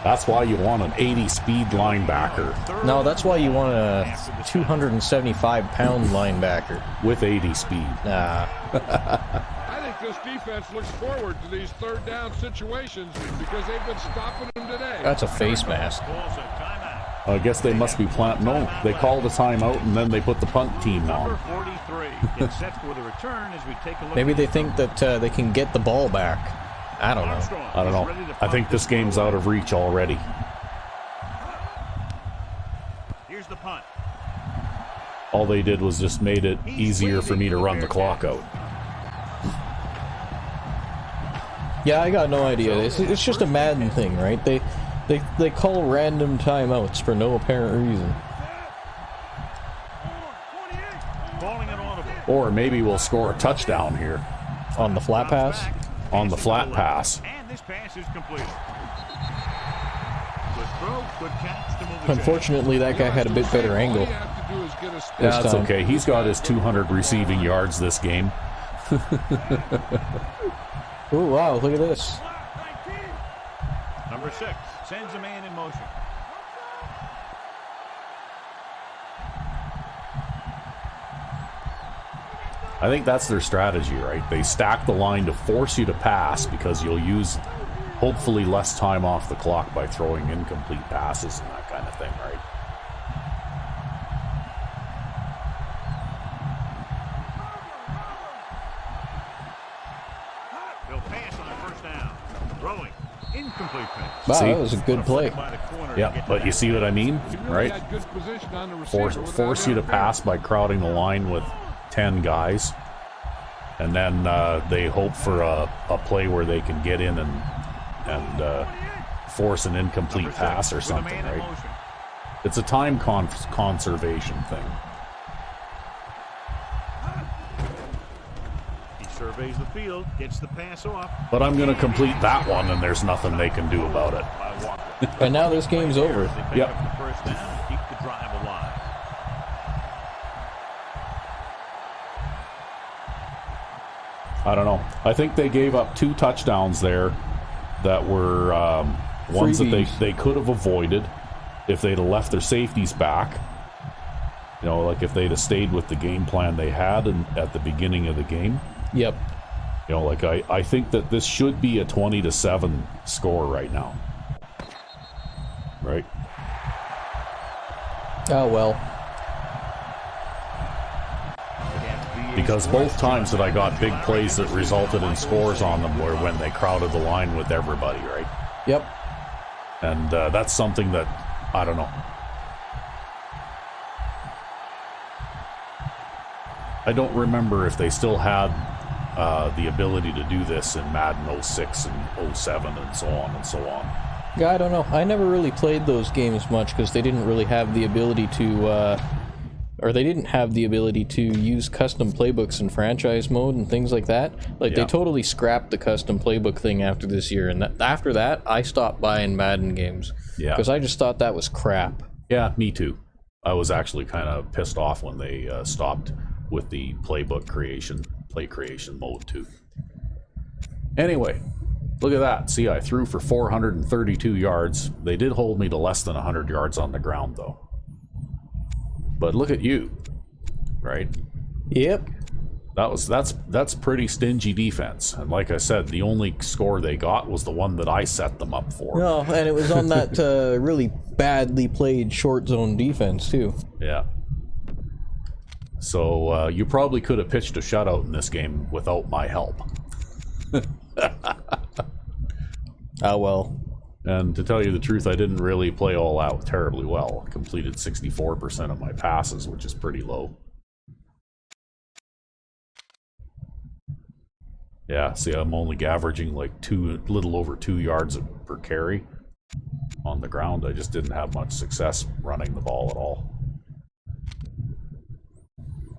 That's why you want an 80-speed linebacker. No, that's why you want a 275-pound linebacker. With 80 speed. Nah. I think this defense looks forward to these third down situations because they've been stopping them today. That's a face mask. I guess they must be planning. No, they called a timeout and then they put the punt team Number on. 43 gets set for the return as we take a look. Maybe they think that they can get the ball back. I don't know. I don't know. I think this game's out of reach already. Here's the punt. All they did was just made it easier for me to run the clock out. Yeah, I got no idea. It's just a Madden thing, right? They call random timeouts for no apparent reason. Calling it audible. Or maybe we'll score a touchdown here. On the flat pass? On the flat pass. And this pass is completed. Good throw, good catch to move the chains. Unfortunately, that guy had a bit better angle. All you have to do is get a step. Yeah, that's time. okay. He's got his 200 receiving yards this game. Oh, wow, look at this. Number 6 sends a man in motion. I think that's their strategy, right? They stack the line to force you to pass because you'll use hopefully less time off the clock by throwing incomplete passes and that kind of thing, right? They'll pass on the first down. Throwing. Incomplete pass. Wow, See? that was a good play. By the corner to Yeah, get but to you that. see what I mean, He really right? had good position on the receiver Force you to pass by crowding the line with 10 guys. And then they hope for a play where they can get in and force an incomplete Number 6 pass or with a something, man in right? motion. It's a time conservation thing. He surveys the field, gets the pass off. But I'm going to complete that one, and there's nothing they can do about it. By Walker. And now this game's over. They pick Yep. up the first down and keep the drive alive. I don't know. I think they gave up 2 touchdowns there that were ones that Freebies. they could have avoided if they'd have left their safeties back. You know, like if they'd have stayed with the game plan they had at the beginning of the game. Yep. You know, like I think that this should be a 20-7 score right now. Right? Oh, well. Because both times that I got big plays that resulted in scores on them were when they crowded the line with everybody, right? Yep. And that's something that, I don't know. I don't remember if they still had the ability to do this in Madden 06 and 07 and so on and so on. Yeah, I don't know. I never really played those games much because they didn't really have the ability to, or they didn't have the ability to use custom playbooks in franchise mode and things like that. Like, Yeah. they totally scrapped the custom playbook thing after this year, and after that, I stopped buying Madden games. Yeah. Because I just thought that was crap. Yeah, me too. I was actually kind of pissed off when they stopped with the playbook creation, play creation mode too. Anyway, look at that. See, I threw for 432 yards. They did hold me to less than 100 yards on the ground, though. But look at you, right? Yep. That's pretty stingy defense. And like I said, the only score they got was the one that I set them up for. No, and it was on that really badly played short zone defense, too. Yeah. So you probably could have pitched a shutout in this game without my help. Oh, well. And to tell you the truth, I didn't really play all out terribly well. I completed 64% of my passes, which is pretty low. Yeah, see, I'm only averaging like little over 2 yards per carry on the ground. I just didn't have much success running the ball at all.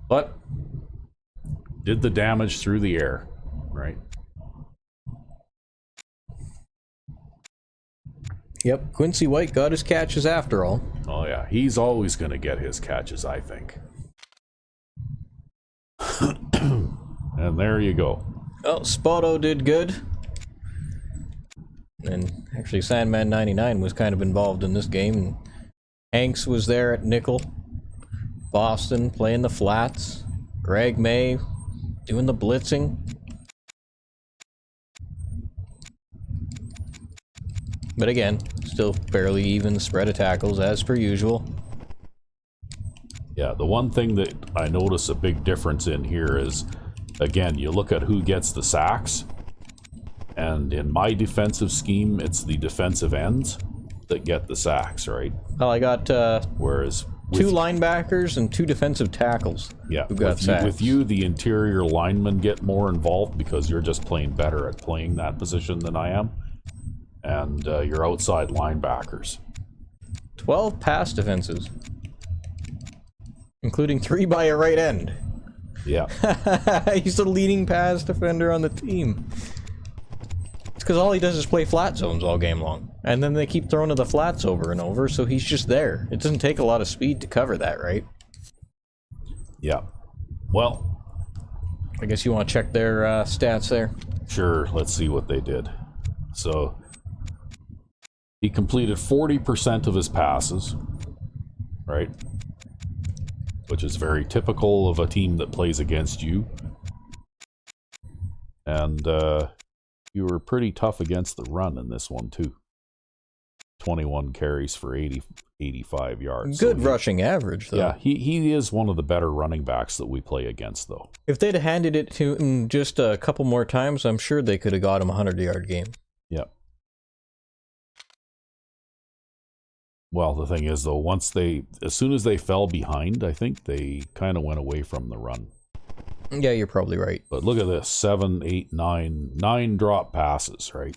But did the damage through the air, right? Yep, Quincy White got his catches after all. Oh yeah, he's always going to get his catches, I think. And there you go. Oh, Spoto did good. And actually, Sandman 99 was kind of involved in this game. And Hanks was there at nickel. Boston playing the flats. Greg May doing the blitzing. But again, still fairly even spread of tackles as per usual. Yeah, the one thing that I notice a big difference in here is, again, you look at who gets the sacks, and in my defensive scheme, it's the defensive ends that get the sacks, right? Well, I got Whereas two linebackers and two defensive tackles who got sacks. With you, the interior linemen get more involved because you're just playing better at playing that position than I am. And your outside linebackers. 12 pass defenses, including 3 by a right end. Yeah. He's the leading pass defender on the team. It's because all he does is play flat zones all game long. And then they keep throwing to the flats over and over, so he's just there. It doesn't take a lot of speed to cover that, right? Yeah. Well, I guess you want to check their stats there. Sure, let's see what they did. So, he completed 40% of his passes, right? Which is very typical of a team that plays against you. And you were pretty tough against the run in this one, too. 21 carries for 85 yards. Good so rushing average, though. Yeah, he is one of the better running backs that we play against, though. If they'd have handed it to him just a couple more times, I'm sure they could have got him a 100-yard game. Yep. Well, the thing is, though, as soon as they fell behind, I think they kind of went away from the run. Yeah, you're probably right. But look at this, 7, 8, 9 drop passes, right?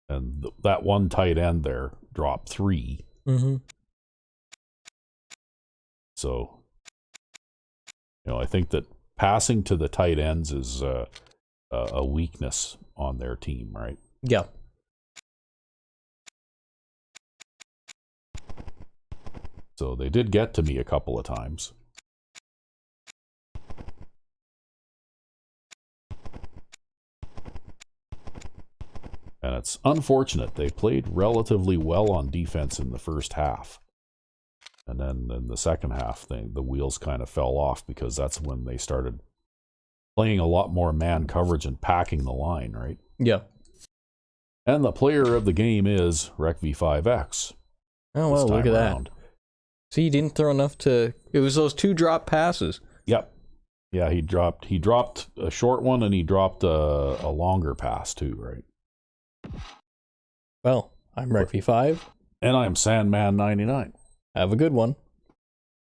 And that one tight end there dropped 3. Mm-hmm. So, I think that passing to the tight ends is a weakness on their team, right? Yeah. So they did get to me a couple of times. And it's unfortunate. They played relatively well on defense in the first half. And then in the second half, the wheels kind of fell off because that's when they started playing a lot more man coverage and packing the line, right? Yeah. And the player of the game is Rec V5X. Oh, well, look at that. See, he didn't throw enough to... It was those 2 drop passes. Yep. Yeah, he dropped a short one and he dropped a longer pass too, right? Well, I'm Rec V5. And I'm Sandman 99. Have a good one.